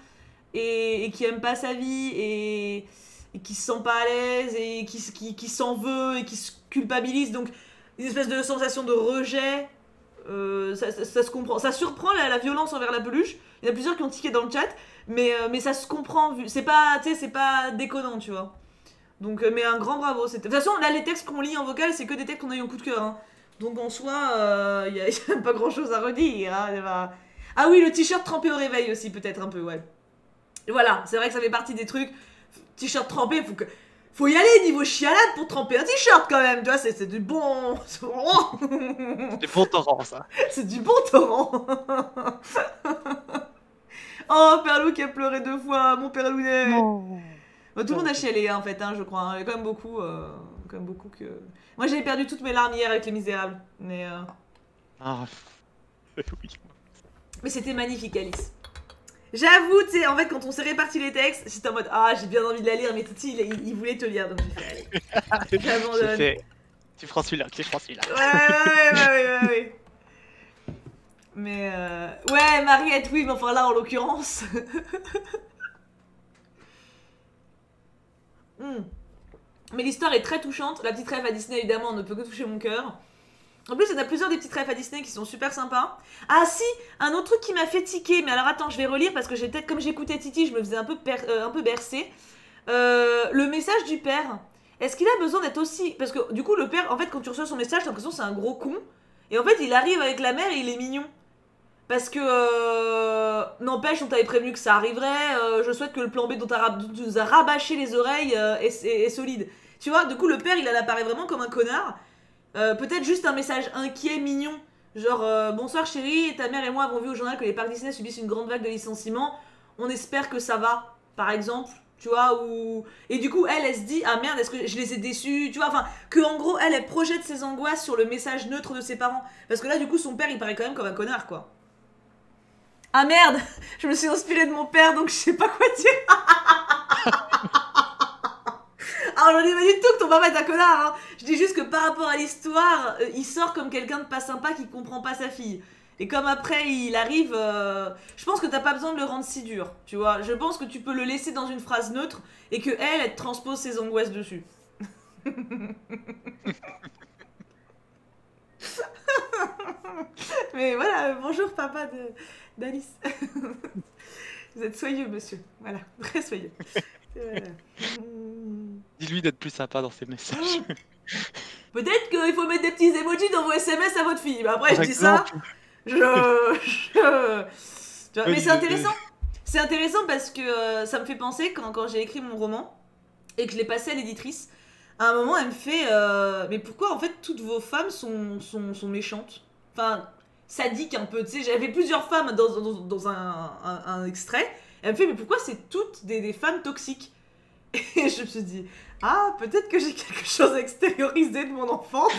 et qui aime pas sa vie et qui se sent pas à l'aise et qui s'en veut et qui se culpabilise. Donc, une espèce de sensation de rejet. Ça se comprend. Ça surprend la violence envers la peluche. Il y en a plusieurs qui ont tiqué dans le chat, mais ça se comprend. C'est pas déconnant, tu vois. Donc, mais un grand bravo. De toute façon, là, les textes qu'on lit en vocal, c'est que des textes qu'on a eu en coup de cœur. Hein. Donc en soi, il y a pas grand chose à redire. Hein. Ah oui, le t-shirt trempé au réveil aussi, peut-être un peu, ouais. Et voilà, c'est vrai que ça fait partie des trucs. T-shirt trempé, faut y aller niveau chialade pour tremper un t-shirt quand même, tu vois, c'est du bon... C'est du bon torrent, ça. C'est du bon torrent. Oh, Perlou qui a pleuré 2 fois, mon Perlounet. Non. Bah, tout le monde a chialé, hein, en fait, hein, je crois. Il y a quand même beaucoup que... Moi, j'avais perdu toutes mes larmes hier avec Les Misérables, mais... Ah, oui. Mais c'était magnifique, Alice. J'avoue, tu sais, en fait, quand on s'est réparti les textes, j'étais en mode ah, j'ai bien envie de la lire, mais Titi, il voulait te lire, donc j'ai fait allez. J'abandonne. Tu prends celui-là, Ouais. Mais ouais, Mariette, oui, mais enfin là, en l'occurrence. Mais l'histoire est très touchante. La petite rêve à Disney, évidemment, ne peut que toucher mon cœur. En plus, il y en a plusieurs des petites rêves à Disney qui sont super sympas. Ah si, un autre truc qui m'a fait tiquer, mais alors attends, je vais relire parce que j'ai peut-être, comme j'écoutais Titi, je me faisais un peu bercer. Le message du père, est-ce qu'il a besoin d'être aussi... Parce que du coup, le père, en fait, quand tu reçois son message, t'as l'impression que c'est un gros con. Et en fait, il arrive avec la mère et il est mignon. Parce que, n'empêche, on t'avait prévenu que ça arriverait, je souhaite que le plan B dont tu nous as rabâché les oreilles est solide. Tu vois, du coup, le père, il en apparaît vraiment comme un connard. Peut-être juste un message inquiet, mignon. Genre, bonsoir chérie, ta mère et moi avons vu au journal que les parcs Disney subissent une grande vague de licenciements. On espère que ça va, par exemple. Tu vois, ou... Et du coup, elle se dit, ah merde, est-ce que je les ai déçus? Tu vois, enfin, que en gros, elle projette ses angoisses sur le message neutre de ses parents. Parce que là, du coup, son père, il paraît quand même comme un connard, quoi. Ah merde, je me suis inspirée de mon père, donc je sais pas quoi dire. Alors je dis pas du tout que ton papa est un connard, hein. Je dis juste que par rapport à l'histoire, il sort comme quelqu'un de pas sympa qui comprend pas sa fille. Et comme après il arrive, je pense que t'as pas besoin de le rendre si dur, tu vois. Je pense que tu peux le laisser dans une phrase neutre et que elle transpose ses angoisses dessus. Mais voilà, bonjour papa d'Alice. Vous êtes soyeux, monsieur. Voilà, très soyeux. Voilà. Dis-lui d'être plus sympa dans ses messages. Peut-être qu'il faut mettre des petits emojis dans vos SMS à votre fille. Mais après, je dis ça. Tu vois, mais c'est intéressant. C'est intéressant parce que ça me fait penser quand j'ai écrit mon roman et que je l'ai passé à l'éditrice. À un moment, elle me fait mais pourquoi en fait toutes vos femmes sont méchantes? Enfin, sadiques un peu. Tu sais, j'avais plusieurs femmes dans un extrait. Elle me fait mais pourquoi c'est toutes des femmes toxiques? Et je me suis dit, ah, peut-être que j'ai quelque chose à extérioriser de mon enfance.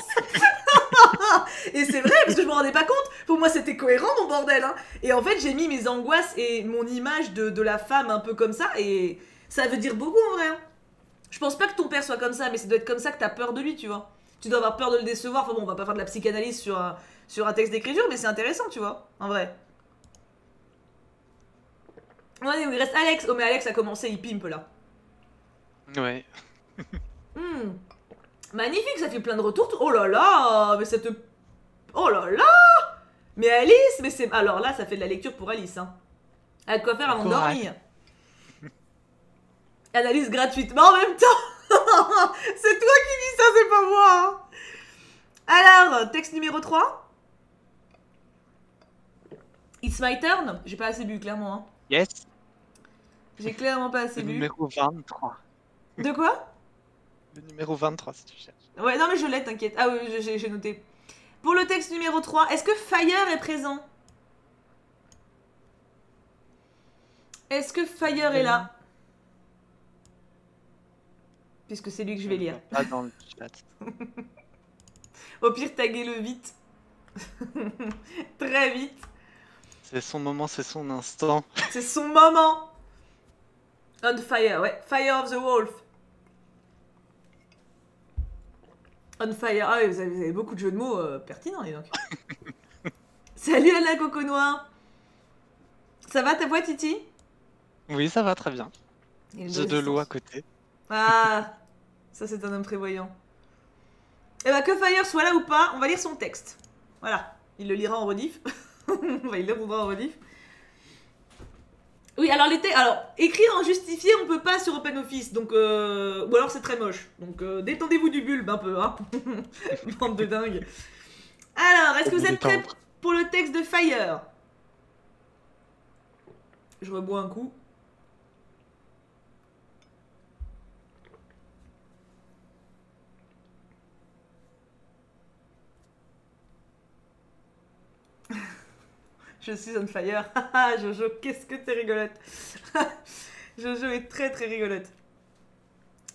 Et c'est vrai, parce que je me rendais pas compte. Pour moi, c'était cohérent, mon bordel. Hein. Et en fait, j'ai mis mes angoisses et mon image de la femme un peu comme ça. Et ça veut dire beaucoup, en vrai. Hein. Je pense pas que ton père soit comme ça, mais ça doit être comme ça que t'as peur de lui, tu vois. Tu dois avoir peur de le décevoir. Enfin bon, on va pas faire de la psychanalyse sur un texte d'écriture, mais c'est intéressant, tu vois, en vrai. Ouais, il reste Alex. Oh, mais Alex a commencé, il pimpe, là. Ouais. Magnifique, ça fait plein de retours. Oh là là, mais ça te... Oh là là, Mais Alice, mais c'est... Alors là, ça fait de la lecture pour Alice, hein. Elle a de quoi faire avant de dormir. Analyse gratuitement en même temps. C'est toi qui dis ça, c'est pas moi. Alors, texte numéro 3. It's my turn. J'ai pas assez bu, clairement. Hein. Yes. J'ai clairement pas assez Le bu. numéro 23. De quoi? Le numéro 23, si tu cherches. Ouais, non mais je l'ai, t'inquiète. Ah oui, j'ai noté. Pour le texte numéro 3, est-ce que Fire est présent? Est-ce que Fire est là? Puisque c'est lui que je vais lire. Pas dans le chat. Au pire, taguez-le vite. Très vite. C'est son moment, c'est son instant. C'est son moment. On fire, ouais. Fire of the Wolf. On fire. Ah oui, vous avez beaucoup de jeux de mots pertinents, les donc. Salut Alain Coco Noir. Ça va ta voix, Titi? Oui, ça va très bien. J'ai de l'eau à côté. Ah, ça c'est un homme prévoyant. Eh ben, que Fire soit là ou pas, on va lire son texte. Voilà, il le lira en rediff. Il le répondra en rediff. Oui, alors alors écrire en justifié, on peut pas sur OpenOffice, donc ou alors c'est très moche. Donc détendez-vous du bulbe un peu, hein. Bande de dingue. Alors, est-ce que vous êtes prêts pour le texte de Fire? Je rebois un coup. Je suis on fire. Jojo, qu'est-ce que t'es rigolote. Jojo est très très rigolote.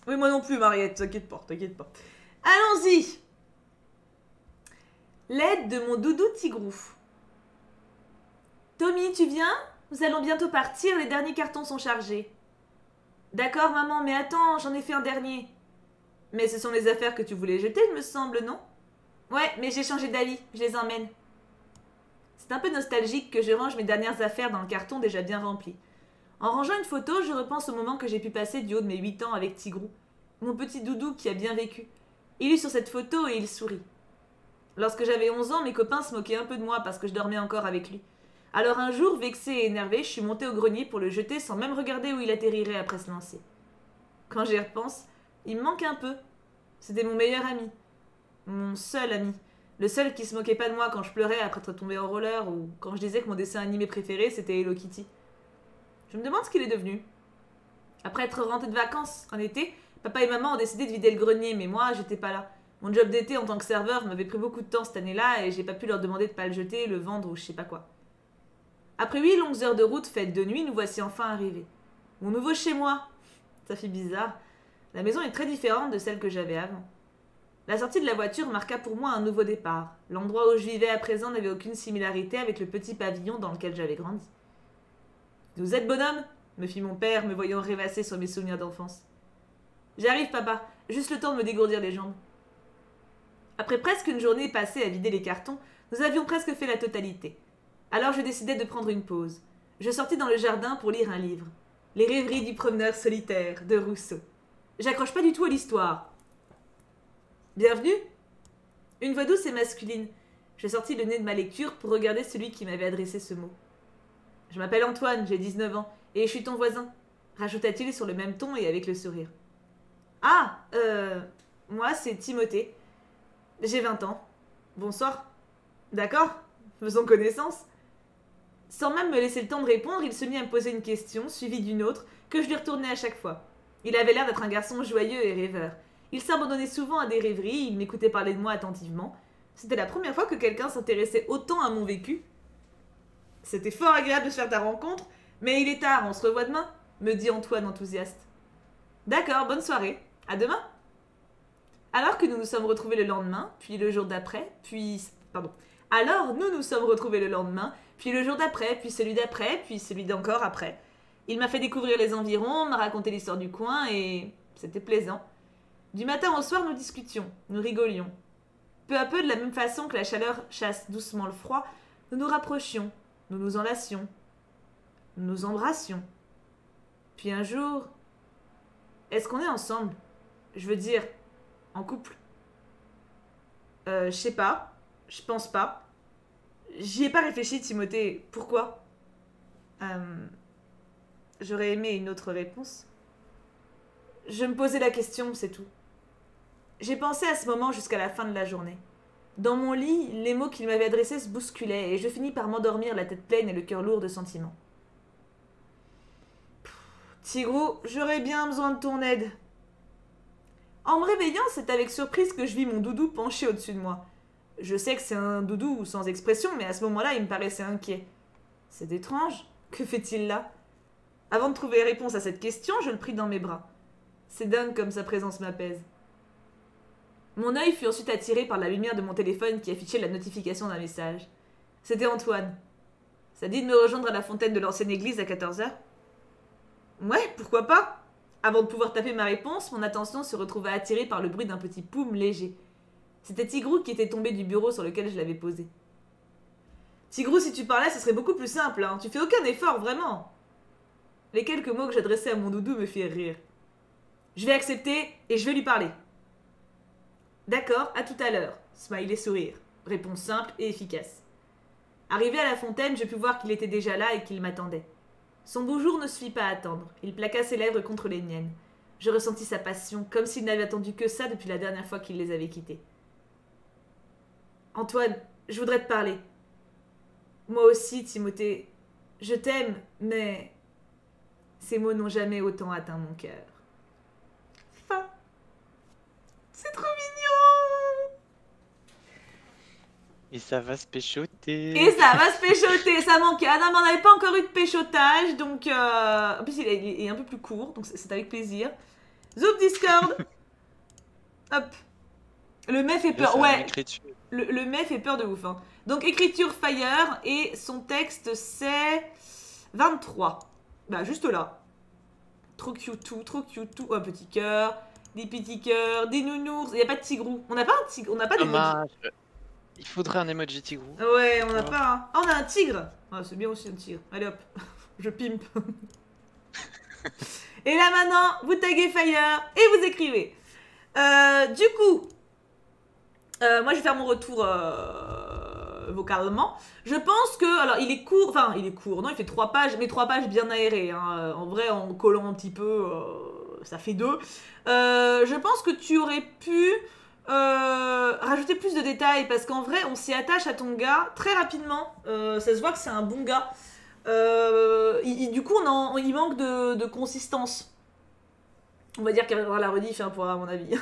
Oui, moi non plus, Mariette. T'inquiète pas, t'inquiète pas. Allons-y. L'aide de mon doudou Tigrou. Tommy, tu viens? Nous allons bientôt partir, les derniers cartons sont chargés. D'accord, maman, mais attends, j'en ai fait un dernier. Mais ce sont les affaires que tu voulais jeter, il me semble, non? Ouais, mais j'ai changé d'avis, je les emmène. C'est un peu nostalgique que je range mes dernières affaires dans le carton déjà bien rempli. En rangeant une photo, je repense au moment que j'ai pu passer du haut de mes 8 ans avec Tigrou, mon petit doudou qui a bien vécu. Il est sur cette photo et il sourit. Lorsque j'avais 11 ans, mes copains se moquaient un peu de moi parce que je dormais encore avec lui. Alors un jour, vexée et énervée, je suis montée au grenier pour le jeter sans même regarder où il atterrirait après se lancer. Quand j'y repense, il me manque un peu. C'était mon meilleur ami. Mon seul ami. Le seul qui se moquait pas de moi quand je pleurais après être tombée en roller ou quand je disais que mon dessin animé préféré c'était Hello Kitty. Je me demande ce qu'il est devenu. Après être rentrée de vacances en été, papa et maman ont décidé de vider le grenier, mais moi j'étais pas là. Mon job d'été en tant que serveur m'avait pris beaucoup de temps cette année-là et j'ai pas pu leur demander de pas le jeter, le vendre ou je sais pas quoi. Après 8 longues heures de route faites de nuit, nous voici enfin arrivés. Mon nouveau chez moi. Ça fait bizarre. La maison est très différente de celle que j'avais avant. La sortie de la voiture marqua pour moi un nouveau départ. L'endroit où je vivais à présent n'avait aucune similarité avec le petit pavillon dans lequel j'avais grandi. « Vous êtes bonhomme ?» me fit mon père, me voyant rêvasser sur mes souvenirs d'enfance. « J'arrive, papa. Juste le temps de me dégourdir les jambes. » Après presque une journée passée à vider les cartons, nous avions presque fait la totalité. Alors je décidai de prendre une pause. Je sortis dans le jardin pour lire un livre. Les rêveries du promeneur solitaire de Rousseau. J'accroche pas du tout à l'histoire. Bienvenue. Une voix douce et masculine. Je sortis le nez de ma lecture pour regarder celui qui m'avait adressé ce mot. Je m'appelle Antoine, j'ai 19 ans, et je suis ton voisin, rajouta-t-il sur le même ton et avec le sourire. Ah, moi c'est Timothée. J'ai 20 ans. Bonsoir. D'accord, faisons connaissance. Sans même me laisser le temps de répondre, il se mit à me poser une question, suivie d'une autre, que je lui retournais à chaque fois. Il avait l'air d'être un garçon joyeux et rêveur. Il s'abandonnait souvent à des rêveries, il m'écoutait parler de moi attentivement. C'était la première fois que quelqu'un s'intéressait autant à mon vécu. C'était fort agréable de se faire ta rencontre, mais il est tard, on se revoit demain, me dit Antoine enthousiaste. D'accord, bonne soirée, à demain. Alors que nous nous sommes retrouvés le lendemain, puis le jour d'après, Alors nous nous sommes retrouvés le lendemain, puis le jour d'après, puis celui d'après, puis celui d'encore après. Il m'a fait découvrir les environs, m'a raconté l'histoire du coin, et c'était plaisant. Du matin au soir, nous discutions, nous rigolions. Peu à peu, de la même façon que la chaleur chasse doucement le froid, nous nous rapprochions, nous nous enlacions, nous nous embrassions. Puis un jour... Est-ce qu'on est ensemble? Je veux dire, en couple. Je sais pas, je pense pas. J'y ai pas réfléchi, Timothée. Pourquoi? J'aurais aimé une autre réponse. Je me posais la question, c'est tout. J'ai pensé à ce moment jusqu'à la fin de la journée. Dans mon lit, les mots qu'il m'avait adressés se bousculaient et je finis par m'endormir la tête pleine et le cœur lourd de sentiments. Tigrou, j'aurais bien besoin de ton aide. En me réveillant, c'est avec surprise que je vis mon doudou penché au-dessus de moi. Je sais que c'est un doudou sans expression, mais à ce moment-là, il me paraissait inquiet. C'est étrange. Que fait-il là? Avant de trouver réponse à cette question, je le pris dans mes bras. C'est dingue comme sa présence m'apaise. Mon œil fut ensuite attiré par la lumière de mon téléphone qui affichait la notification d'un message. C'était Antoine. Ça dit de me rejoindre à la fontaine de l'ancienne église à 14h? Ouais, pourquoi pas? Avant de pouvoir taper ma réponse, mon attention se retrouva attirée par le bruit d'un petit poum léger. C'était Tigrou qui était tombé du bureau sur lequel je l'avais posé. Tigrou, si tu parlais, ce serait beaucoup plus simple, hein. Tu fais aucun effort, vraiment. Les quelques mots que j'adressais à mon doudou me firent rire. Je vais accepter et je vais lui parler. D'accord, à tout à l'heure. Smiley sourire. Réponse simple et efficace. Arrivé à la fontaine, je pus voir qu'il était déjà là et qu'il m'attendait. Son bonjour ne se fit pas attendre. Il plaqua ses lèvres contre les miennes. Je ressentis sa passion, comme s'il n'avait attendu que ça depuis la dernière fois qu'il les avait quittées. Antoine, je voudrais te parler. Moi aussi, Timothée. Je t'aime, mais... Ces mots n'ont jamais autant atteint mon cœur. Fin. C'est trop mignon! Et ça va se péchoter. Et ça va se péchoter, ça manquait. Ah non, mais on n'avait pas encore eu de péchotage, donc... En plus, il est un peu plus court, donc c'est avec plaisir. Zoom Discord. Hop. Le mec fait peur, ouais. Le mec fait peur de ouf. Hein. Donc, écriture Fire, et son texte, c'est 23. Bah, juste là. Trop cute tout, trop cute tout. Oh, un petit cœur, des petits cœurs, des nounours. Il n'y a pas de tigrou. On n'a pas un tigre, on n'a pas d'emoji. Il faudrait un emoji tigrou. Ouais, on n'a pas un. Ah, on a un tigre. Ah, c'est bien aussi un tigre. Allez hop, je pimpe. Et là maintenant, vous taguez Fire et vous écrivez. Du coup, moi je vais faire mon retour vocalement. Je pense que, alors il est court, non il fait 3 pages, mais 3 pages bien aérées. Hein. En vrai, en collant un petit peu, ça fait 2. Je pense que tu aurais pu rajouter plus de détails parce qu'en vrai, on s'y attache à ton gars très rapidement. Ça se voit que c'est un bon gars. Du coup, il manque de consistance. On va dire qu'il y aura la rediff hein, pour à mon avis.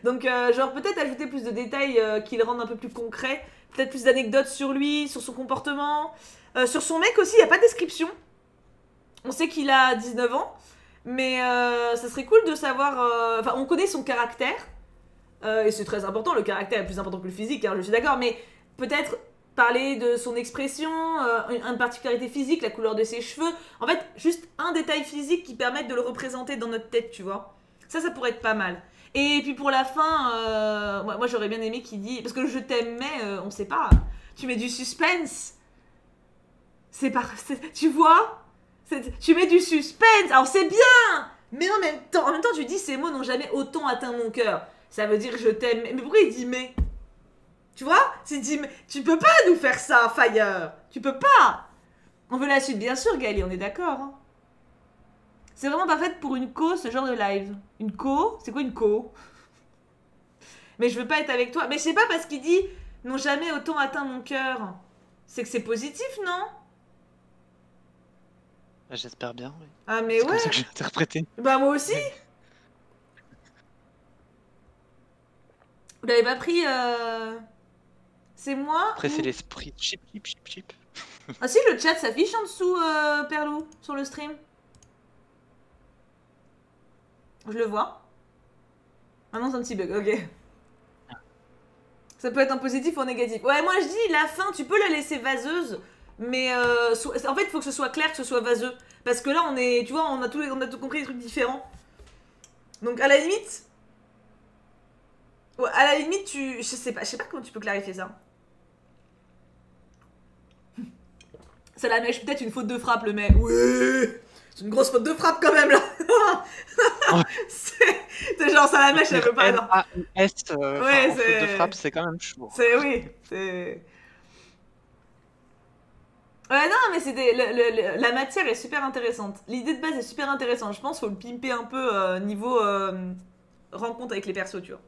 Donc, genre peut-être ajouter plus de détails qui le rendent un peu plus concret. Peut-être plus d'anecdotes sur lui, sur son comportement. Sur son mec aussi, il n'y a pas de description. On sait qu'il a 19 ans. Mais ça serait cool de savoir... Enfin, on connaît son caractère. Et c'est très important, le caractère est plus important que le physique, hein, je suis d'accord. Mais peut-être... parler de son expression, une particularité physique, la couleur de ses cheveux. En fait, juste un détail physique qui permette de le représenter dans notre tête, tu vois. Ça pourrait être pas mal. Et puis pour la fin, moi j'aurais bien aimé qu'il dit... Parce que je t'aime, mais on sait pas. Tu mets du suspense. Tu vois? Tu mets du suspense. Alors c'est bien. Mais en même temps, tu dis ces mots n'ont jamais autant atteint mon cœur. Ça veut dire je t'aime. Mais pourquoi il dit mais? Tu vois? Tu peux pas nous faire ça, Fire. Tu peux pas. On veut la suite, bien sûr, Gali, on est d'accord. Hein. C'est vraiment pas fait pour une co, ce genre de live. Une co? C'est quoi une co? Mais je veux pas être avec toi. Mais je sais pas, parce qu'il dit n'ont jamais autant atteint mon cœur. C'est que c'est positif, non? J'espère bien, oui. Ah, mais ouais. C'est comme ça que j'ai interprété. Bah, moi aussi. Vous l'avez pas pris... C'est moi. Après, c'est l'esprit. Chip, chip, chip, chip. Ah si, le chat s'affiche en dessous, Perlou, sur le stream. Je le vois. Ah non, c'est un petit bug, ok. Ça peut être un positif ou un négatif. Ouais, moi je dis, la fin, tu peux la laisser vaseuse, mais en fait, il faut que ce soit clair, que ce soit vaseux. Parce que là, on est, tu vois, on a tout compris des trucs différents. Donc, à la limite... Ouais, à la limite, je sais pas comment tu peux clarifier ça. Ça la mèche peut-être une faute de frappe, le mec. Oui, c'est une grosse faute de frappe quand même là. C'est genre ça la mèche, elle veut pas. N-A-S, faute de frappe, c'est quand même chaud. Oui, c'est. Ouais, non, mais la matière est super intéressante. L'idée de base est super intéressante. Je pense qu'il faut le pimper un peu niveau rencontre avec les persos, tu vois.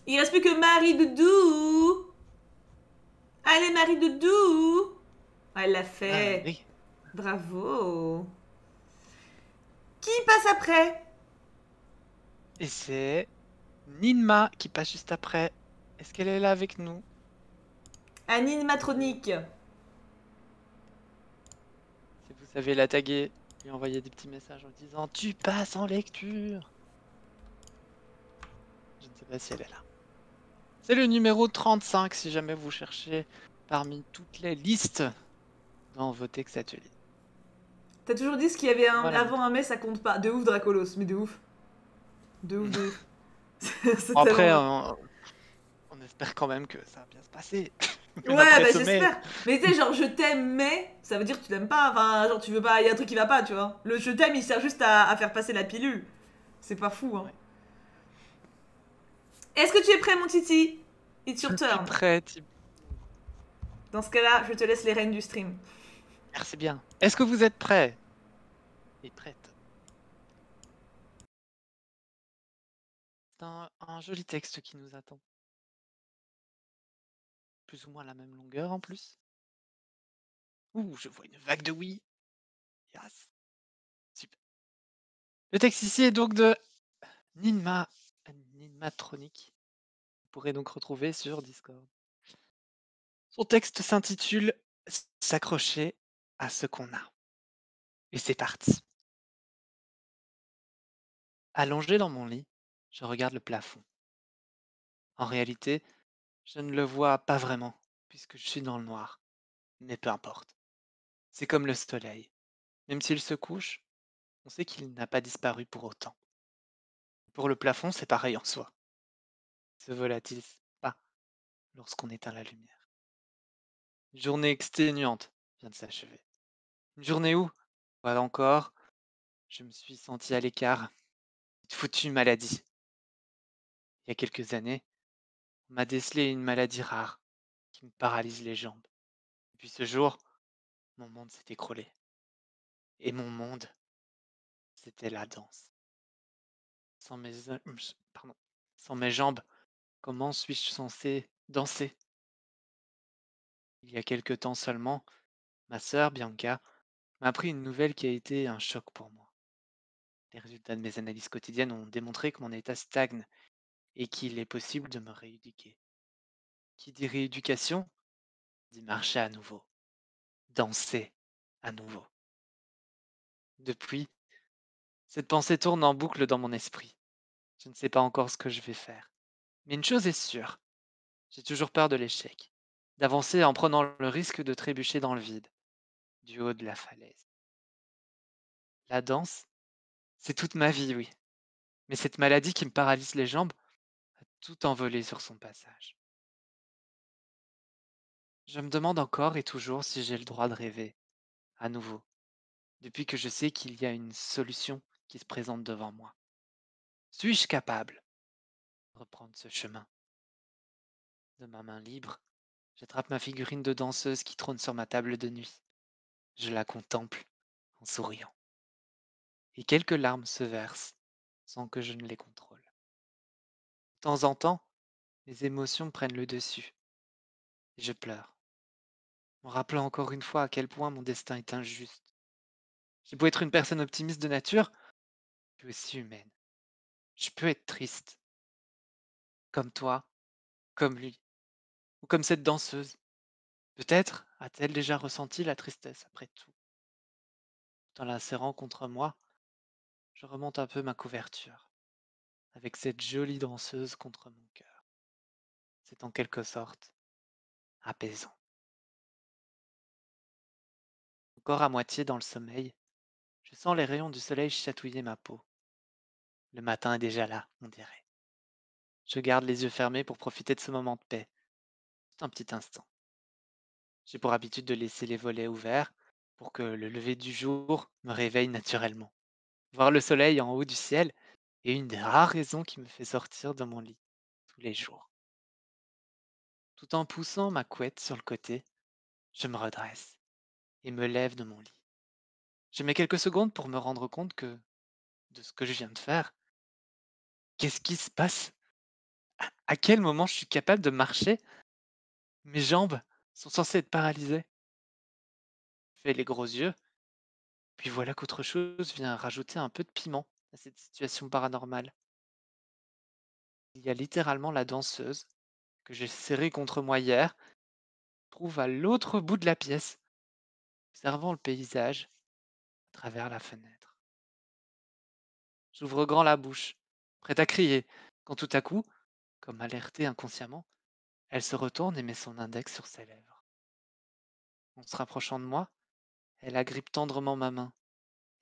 Il reste plus que Marie Doudou. Allez, Marie Doudou. Ah, elle l'a fait. Marie. Bravo. Qui passe après? Et c'est Ninma qui passe juste après. Est-ce qu'elle est là avec nous? Animatronique. Si vous savez la taguer, lui envoyer des petits messages en disant tu passes en lecture. Je ne sais pas si elle est là. C'est le numéro 35 si jamais vous cherchez parmi toutes les listes dans vos textes ateliers. T'as toujours dit ce qu'il y avait Voilà. avant un mai, ça compte pas. De ouf, Dracolos, mais de ouf. De ouf, de ouf. C'est tellement Après, vrai. on espère quand même que ça va bien se passer. Ouais, Même après bah ce mai. j'espère. Mais tu sais, genre, je t'aime, mais ça veut dire que tu l'aimes pas. Enfin, genre, tu veux pas. Il y a un truc qui va pas, tu vois. Le je t'aime, il sert juste à faire passer la pilule. C'est pas fou, hein. Ouais. Est-ce que tu es prêt, mon Titi? It's Je your suis turn. prêt, Dans ce cas-là, je te laisse les rênes du stream. Merci bien. Est-ce que vous êtes prêts et prête? C'est un joli texte qui nous attend. Plus ou moins la même longueur en plus. Ouh, je vois une vague de oui. Yes. Super. Le texte ici est donc de Ninma, Ninmatronic. Vous pourrez donc retrouver sur Discord. Son texte s'intitule S'accrocher à ce qu'on a. Et c'est parti. Allongé dans mon lit, je regarde le plafond. En réalité, je ne le vois pas vraiment, puisque je suis dans le noir. Mais peu importe. C'est comme le soleil. Même s'il se couche, on sait qu'il n'a pas disparu pour autant. Pour le plafond, c'est pareil en soi. Il se volatilise pas lorsqu'on éteint la lumière. Une journée exténuante vient de s'achever. Une journée où, voilà encore, je me suis senti à l'écart. Une foutue maladie. Il y a quelques années, on m'a décelé une maladie rare qui me paralyse les jambes. Depuis ce jour, mon monde s'est écroulé. Et mon monde, c'était la danse. Sans pardon, sans mes jambes, comment suis-je censé danser? Il y a quelque temps seulement, ma sœur Bianca m'a appris une nouvelle qui a été un choc pour moi. Les résultats de mes analyses quotidiennes ont démontré que mon état stagne et qu'il est possible de me rééduquer. Qui dit rééducation dit marcher à nouveau, danser à nouveau. Depuis, cette pensée tourne en boucle dans mon esprit. Je ne sais pas encore ce que je vais faire. Mais une chose est sûre, j'ai toujours peur de l'échec, d'avancer en prenant le risque de trébucher dans le vide, du haut de la falaise. La danse, c'est toute ma vie, oui. Mais cette maladie qui me paralyse les jambes a tout envolé sur son passage. Je me demande encore et toujours si j'ai le droit de rêver, à nouveau, depuis que je sais qu'il y a une solution qui se présente devant moi. Suis-je capable de reprendre ce chemin? De ma main libre, j'attrape ma figurine de danseuse qui trône sur ma table de nuit. Je la contemple en souriant. Et quelques larmes se versent sans que je ne les contrôle. De temps en temps, les émotions prennent le dessus et je pleure, me rappelant encore une fois à quel point mon destin est injuste. J'ai beau être une personne optimiste de nature, je suis aussi humaine. Je peux être triste, comme toi, comme lui, ou comme cette danseuse. Peut-être a-t-elle déjà ressenti la tristesse après tout. Tout en la serrant contre moi, je remonte un peu ma couverture, avec cette jolie danseuse contre mon cœur. C'est en quelque sorte apaisant. Encore à moitié dans le sommeil, je sens les rayons du soleil chatouiller ma peau. Le matin est déjà là, on dirait. Je garde les yeux fermés pour profiter de ce moment de paix, juste un petit instant. J'ai pour habitude de laisser les volets ouverts pour que le lever du jour me réveille naturellement. Voir le soleil en haut du ciel est une des rares raisons qui me fait sortir de mon lit tous les jours. Tout en poussant ma couette sur le côté, Je me redresse et me lève de mon lit. Je mets quelques secondes pour me rendre compte de ce que je viens de faire. Qu'est-ce qui se passe? À quel moment je suis capable de marcher? Mes jambes sont censées être paralysées. Je fais les gros yeux, puis voilà qu'autre chose vient rajouter un peu de piment à cette situation paranormale. Il y a littéralement la danseuse que j'ai serrée contre moi hier, trouve à l'autre bout de la pièce, observant le paysage à travers la fenêtre. J'ouvre grand la bouche, prête à crier, quand tout à coup, comme alertée inconsciemment, elle se retourne et met son index sur ses lèvres. En se rapprochant de moi, elle agrippe tendrement ma main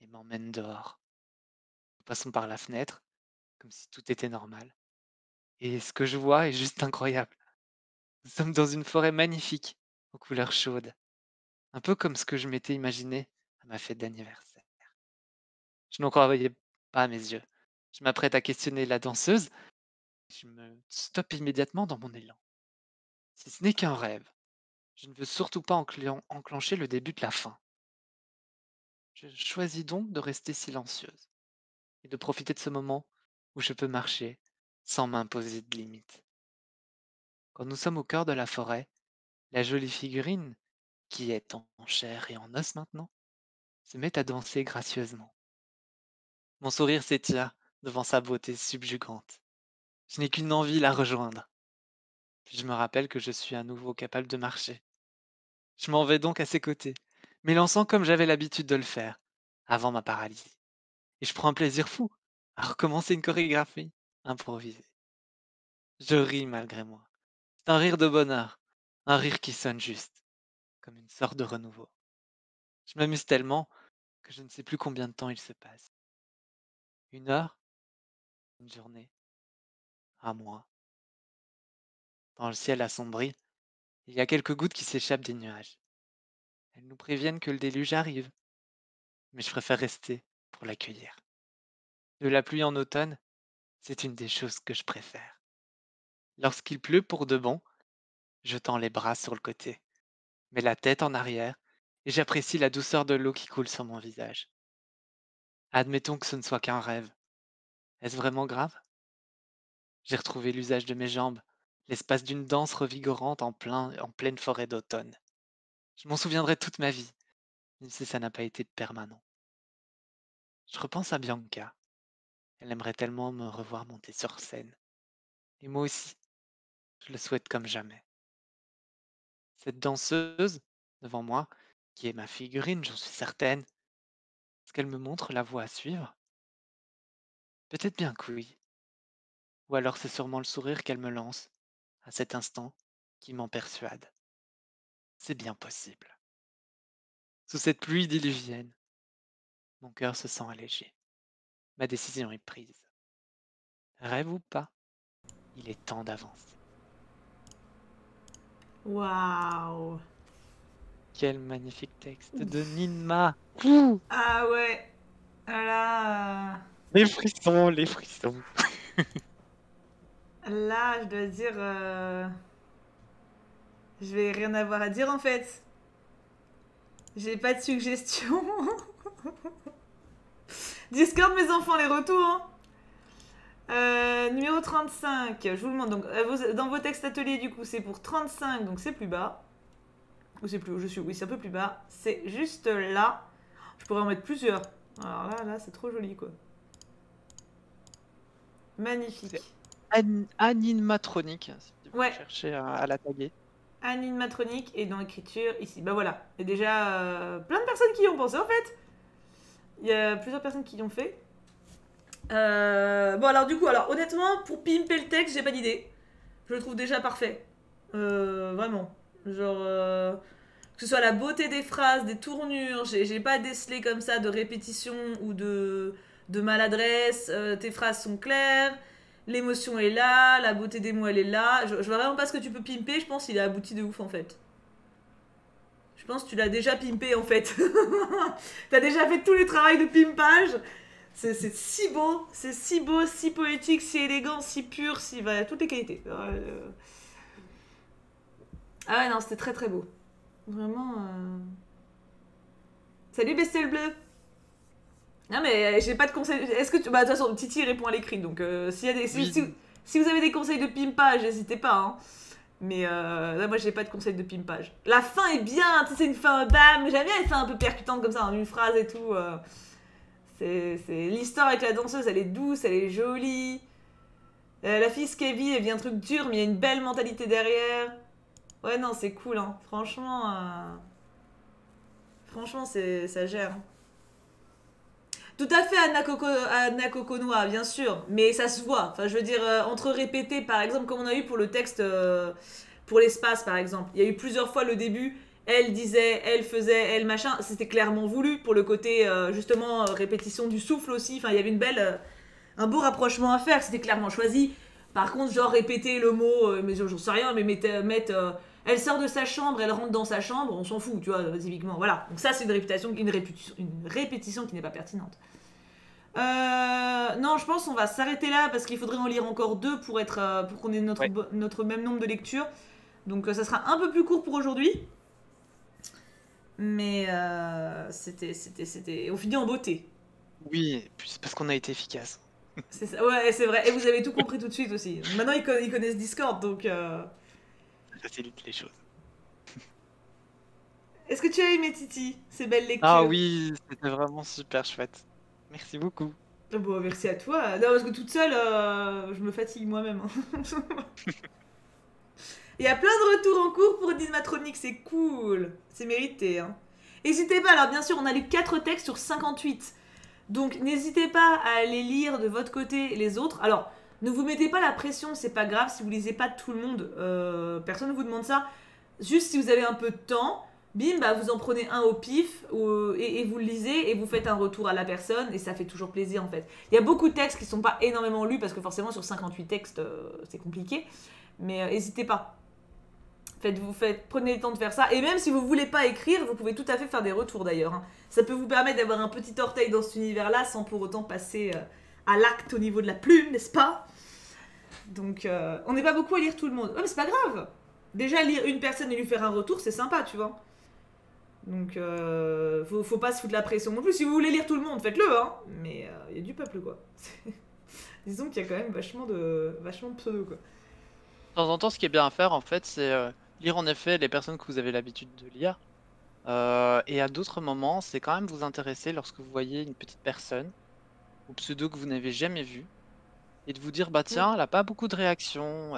et m'emmène dehors. Nous passons par la fenêtre, comme si tout était normal. Et ce que je vois est juste incroyable. Nous sommes dans une forêt magnifique, aux couleurs chaudes, un peu comme ce que je m'étais imaginé à ma fête d'anniversaire. Je n'en croyais pas à mes yeux. Je m'apprête à questionner la danseuse. Je me stoppe immédiatement dans mon élan. Si ce n'est qu'un rêve, je ne veux surtout pas enclencher le début de la fin. Je choisis donc de rester silencieuse et de profiter de ce moment où je peux marcher sans m'imposer de limites. Quand nous sommes au cœur de la forêt, la jolie figurine, qui est en chair et en os maintenant, se met à danser gracieusement. Mon sourire s'étire devant sa beauté subjugante. Je n'ai qu'une envie, la rejoindre. Puis je me rappelle que je suis à nouveau capable de marcher. Je m'en vais donc à ses côtés, m'élançant comme j'avais l'habitude de le faire, avant ma paralysie. Et je prends un plaisir fou à recommencer une chorégraphie improvisée. Je ris malgré moi. C'est un rire de bonheur, un rire qui sonne juste, comme une sorte de renouveau. Je m'amuse tellement que je ne sais plus combien de temps il se passe. 1 heure, une journée, un mois. Dans le ciel assombri, il y a quelques gouttes qui s'échappent des nuages. Elles nous préviennent que le déluge arrive, mais je préfère rester pour l'accueillir. De la pluie en automne, c'est une des choses que je préfère. Lorsqu'il pleut pour de bon, je tends les bras sur le côté, mets la tête en arrière et j'apprécie la douceur de l'eau qui coule sur mon visage. Admettons que ce ne soit qu'un rêve. Est-ce vraiment grave? J'ai retrouvé l'usage de mes jambes, l'espace d'une danse revigorante en pleine forêt d'automne. Je m'en souviendrai toute ma vie, même si ça n'a pas été permanent. Je repense à Bianca. Elle aimerait tellement me revoir monter sur scène. Et moi aussi, je le souhaite comme jamais. Cette danseuse, devant moi, qui est ma figurine, j'en suis certaine, est-ce qu'elle me montre la voie à suivre? Peut-être bien que oui. Ou alors c'est sûrement le sourire qu'elle me lance, à cet instant, qui m'en persuade. C'est bien possible. Sous cette pluie diluvienne, mon cœur se sent allégé. Ma décision est prise. Rêve ou pas, il est temps d'avancer. Waouh. Quel magnifique texte de Ninma. Ouh, Ah ouais. Ah là. les frissons, les frissons. Là, je dois dire. Je vais rien avoir à dire en fait. J'ai pas de suggestion. Discord, mes enfants, les retours. Hein. Numéro 35, je vous le demande. Donc, dans vos textes ateliers, du coup, c'est pour 35, donc c'est plus bas. Ou c'est plus haut, je suis. Oui, c'est un peu plus bas. C'est juste là. Je pourrais en mettre plusieurs. Alors là, c'est trop joli, quoi. Magnifique. Animatronique, si vous Ouais, cherchez à la taguer. animatronique et dans l'écriture ici. Bah voilà. Il y a déjà plein de personnes qui y ont pensé en fait. Il y a plusieurs personnes qui y ont fait. Bon alors du coup, alors honnêtement, pour pimper le texte, j'ai pas d'idée. Je le trouve déjà parfait. Vraiment. Genre, que ce soit la beauté des phrases, des tournures, j'ai pas décelé comme ça de répétition ou de maladresse. Tes phrases sont claires, l'émotion est là, la beauté des mots elle est là. Je vois vraiment pas ce que tu peux pimper, je pense qu'il est abouti de ouf en fait. Je pense que tu l'as déjà pimpé en fait. T'as déjà fait tout le travail de pimpage. C'est si beau, si poétique, si élégant, si pur, si. Voilà, toutes les qualités. Ah ouais, non, c'était très très beau. Vraiment. Salut Bestel Bleu. Non mais j'ai pas de conseils. Est-ce que tu... Bah de toute façon Titi répond à l'écrit donc s'il y a des... Oui. si vous avez des conseils de pimpage, n'hésitez pas hein. Mais là moi j'ai pas de conseils de pimpage. La fin est bien, tu sais c'est une fin bam, j'aime bien une fin un peu percutante comme ça, en une phrase et tout. C'est l'histoire avec la danseuse, elle est douce, elle est jolie. La fille Skevi, elle vient un truc dur mais il y a une belle mentalité derrière. Ouais non c'est cool hein. Franchement ça gère. Tout à fait Anna Kokonoa, bien sûr, mais ça se voit. Enfin, je veux dire, entre répéter, par exemple, comme on a eu pour le texte, pour l'espace, par exemple. Il y a eu plusieurs fois le début, elle disait, elle faisait, elle machin. C'était clairement voulu pour le côté, justement, répétition du souffle aussi. Enfin, il y avait un beau rapprochement à faire, c'était clairement choisi. Par contre, genre, répéter le mot, mais j'en sais rien, mais mettre elle sort de sa chambre, elle rentre dans sa chambre, on s'en fout, tu vois, typiquement. Voilà. Donc ça, c'est une répétition qui n'est pas pertinente. Non, je pense qu'on va s'arrêter là parce qu'il faudrait en lire encore 2 pour qu'on ait notre même nombre de lectures. Donc ça sera un peu plus court pour aujourd'hui. Mais c'était... On finit en beauté. Oui, c'est parce qu'on a été efficace. C'est ça. Ouais, c'est vrai. Et vous avez tout compris tout de suite aussi. Maintenant, ils connaissent Discord, donc... Ça facilite les choses. Est-ce que tu as aimé, Titi, ces belles lectures? Ah oui, c'était vraiment super chouette. Merci beaucoup. Bon, merci à toi. Non, parce que toute seule, je me fatigue moi-même. Il y a plein de retours en cours pour Dynamatronic, c'est cool. C'est mérité. Hein. N'hésitez pas, alors bien sûr, on a lu 4 textes sur 58. Donc n'hésitez pas à aller lire de votre côté les autres. Alors, ne vous mettez pas la pression, c'est pas grave si vous lisez pas tout le monde. Personne ne vous demande ça. Juste si vous avez un peu de temps, bim, bah, vous en prenez un au pif et vous le lisez et vous faites un retour à la personne et ça fait toujours plaisir en fait. Il y a beaucoup de textes qui sont pas énormément lus parce que forcément sur 58 textes c'est compliqué. Mais n'hésitez pas. Prenez le temps de faire ça. Et même si vous voulez pas écrire, vous pouvez tout à fait faire des retours d'ailleurs. Hein. Ça peut vous permettre d'avoir un petit orteil dans cet univers-là sans pour autant passer à l'acte au niveau de la plume, n'est-ce pas? Donc, on n'est pas beaucoup à lire tout le monde. Ouais, mais c'est pas grave. Déjà, lire une personne et lui faire un retour, c'est sympa, tu vois. Donc, faut pas se foutre la pression non plus. Si vous voulez lire tout le monde, faites-le, hein. Mais il y a du peuple, quoi. Disons qu'il y a quand même vachement de pseudo, quoi. De temps en temps, ce qui est bien à faire, en fait, c'est lire en effet les personnes que vous avez l'habitude de lire. Et à d'autres moments, c'est quand même vous intéresser lorsque vous voyez une petite personne ou pseudo que vous n'avez jamais vu et de vous dire, bah tiens, elle a pas beaucoup de réactions,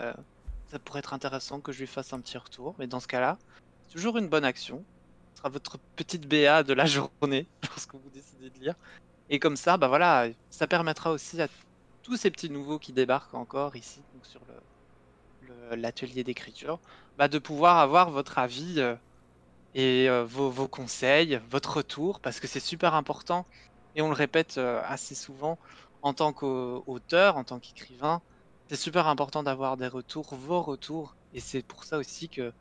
ça pourrait être intéressant que je lui fasse un petit retour. Mais dans ce cas-là, c'est toujours une bonne action. Ce sera votre petite BA de la journée lorsque vous décidez de lire. Et comme ça, bah voilà, ça permettra aussi à tous ces petits nouveaux qui débarquent encore ici, donc sur l'atelier d'écriture, bah de pouvoir avoir votre avis et vos conseils, votre retour, parce que c'est super important. Et on le répète assez souvent en tant qu'auteur, en tant qu'écrivain, c'est super important d'avoir des retours, vos retours. Et c'est pour ça aussi que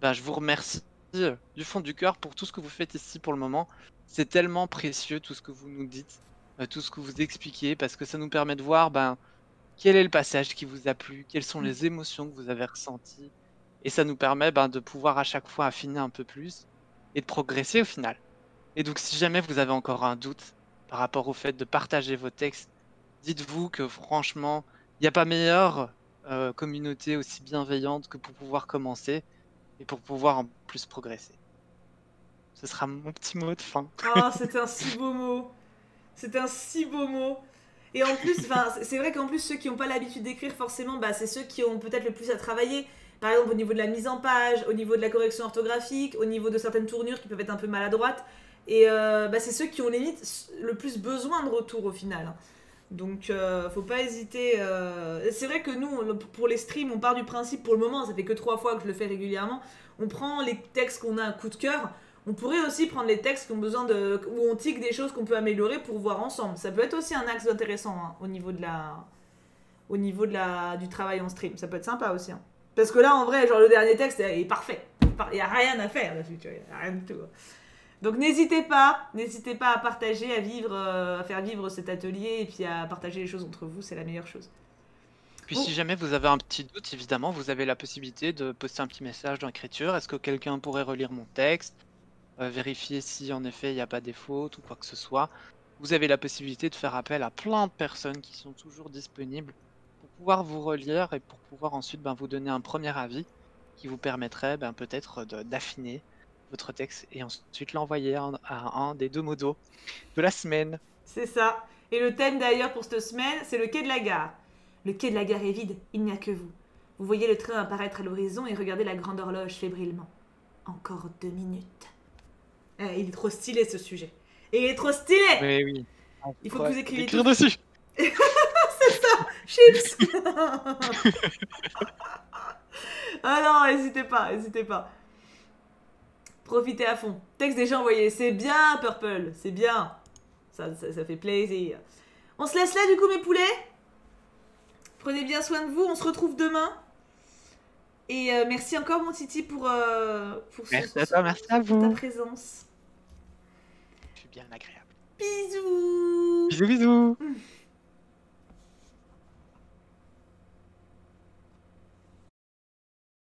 bah, je vous remercie du fond du cœur pour tout ce que vous faites ici pour le moment. C'est tellement précieux tout ce que vous nous dites, tout ce que vous expliquez, parce que ça nous permet de voir ben, quel est le passage qui vous a plu, quelles sont les émotions que vous avez ressenties. Et ça nous permet ben, de pouvoir à chaque fois affiner un peu plus et de progresser au final. Et donc si jamais vous avez encore un doute par rapport au fait de partager vos textes, dites-vous que franchement, il n'y a pas meilleure communauté aussi bienveillante que pour pouvoir commencer et pour pouvoir en plus progresser. Ce sera mon petit mot de fin. Oh, c'est un si beau mot. C'est un si beau mot. Et en plus, c'est vrai qu'en plus, ceux qui n'ont pas l'habitude d'écrire, forcément, bah, c'est ceux qui ont peut-être le plus à travailler. Par exemple, au niveau de la mise en page, au niveau de la correction orthographique, au niveau de certaines tournures qui peuvent être un peu maladroites. Et bah, c'est ceux qui ont limite le plus besoin de retour au final. Donc, faut pas hésiter. C'est vrai que nous, pour les streams, on part du principe, pour le moment, ça fait que 3 fois que je le fais régulièrement, on prend les textes qu'on a un coup de cœur. On pourrait aussi prendre les textes qui ont besoin où on tique des choses qu'on peut améliorer pour voir ensemble. Ça peut être aussi un axe intéressant hein, au niveau du travail en stream. Ça peut être sympa aussi. Hein. Parce que là, en vrai, genre le dernier texte est parfait. Il n'y a rien à faire là-dessus. Il n'y a rien du tout. Donc n'hésitez pas à partager, à faire vivre cet atelier et puis à partager les choses entre vous. C'est la meilleure chose. Puis Oh, si jamais vous avez un petit doute, évidemment, vous avez la possibilité de poster un petit message dans l'écriture. Est-ce que quelqu'un pourrait relire mon texte? Vérifier si en effet il n'y a pas des fautes ou quoi que ce soit. Vous avez la possibilité de faire appel à plein de personnes qui sont toujours disponibles pour pouvoir vous relire et pour pouvoir ensuite vous donner un premier avis qui vous permettrait peut-être d'affiner votre texte et ensuite l'envoyer à un des deux modos de la semaine. c'est ça. Et le thème d'ailleurs pour cette semaine, c'est le quai de la gare. Le quai de la gare est vide, il n'y a que vous. Vous voyez le train apparaître à l'horizon et regardez la grande horloge fébrilement. Encore 2 minutes. Il est trop stylé ce sujet. Et il est trop stylé. Mais oui. Il faut que vous écriviez écrire tout. dessus. C'est ça, chips. Ah non, n'hésitez pas, n'hésitez pas. Profitez à fond. Texte déjà envoyé, c'est bien Purple, c'est bien. Ça fait plaisir. On se laisse là du coup mes poulets. Prenez bien soin de vous, on se retrouve demain. Et merci encore mon Titi pour Merci à toi, merci à ta vous. présence. Je suis bien agréable. Bisous. Bisous, bisous.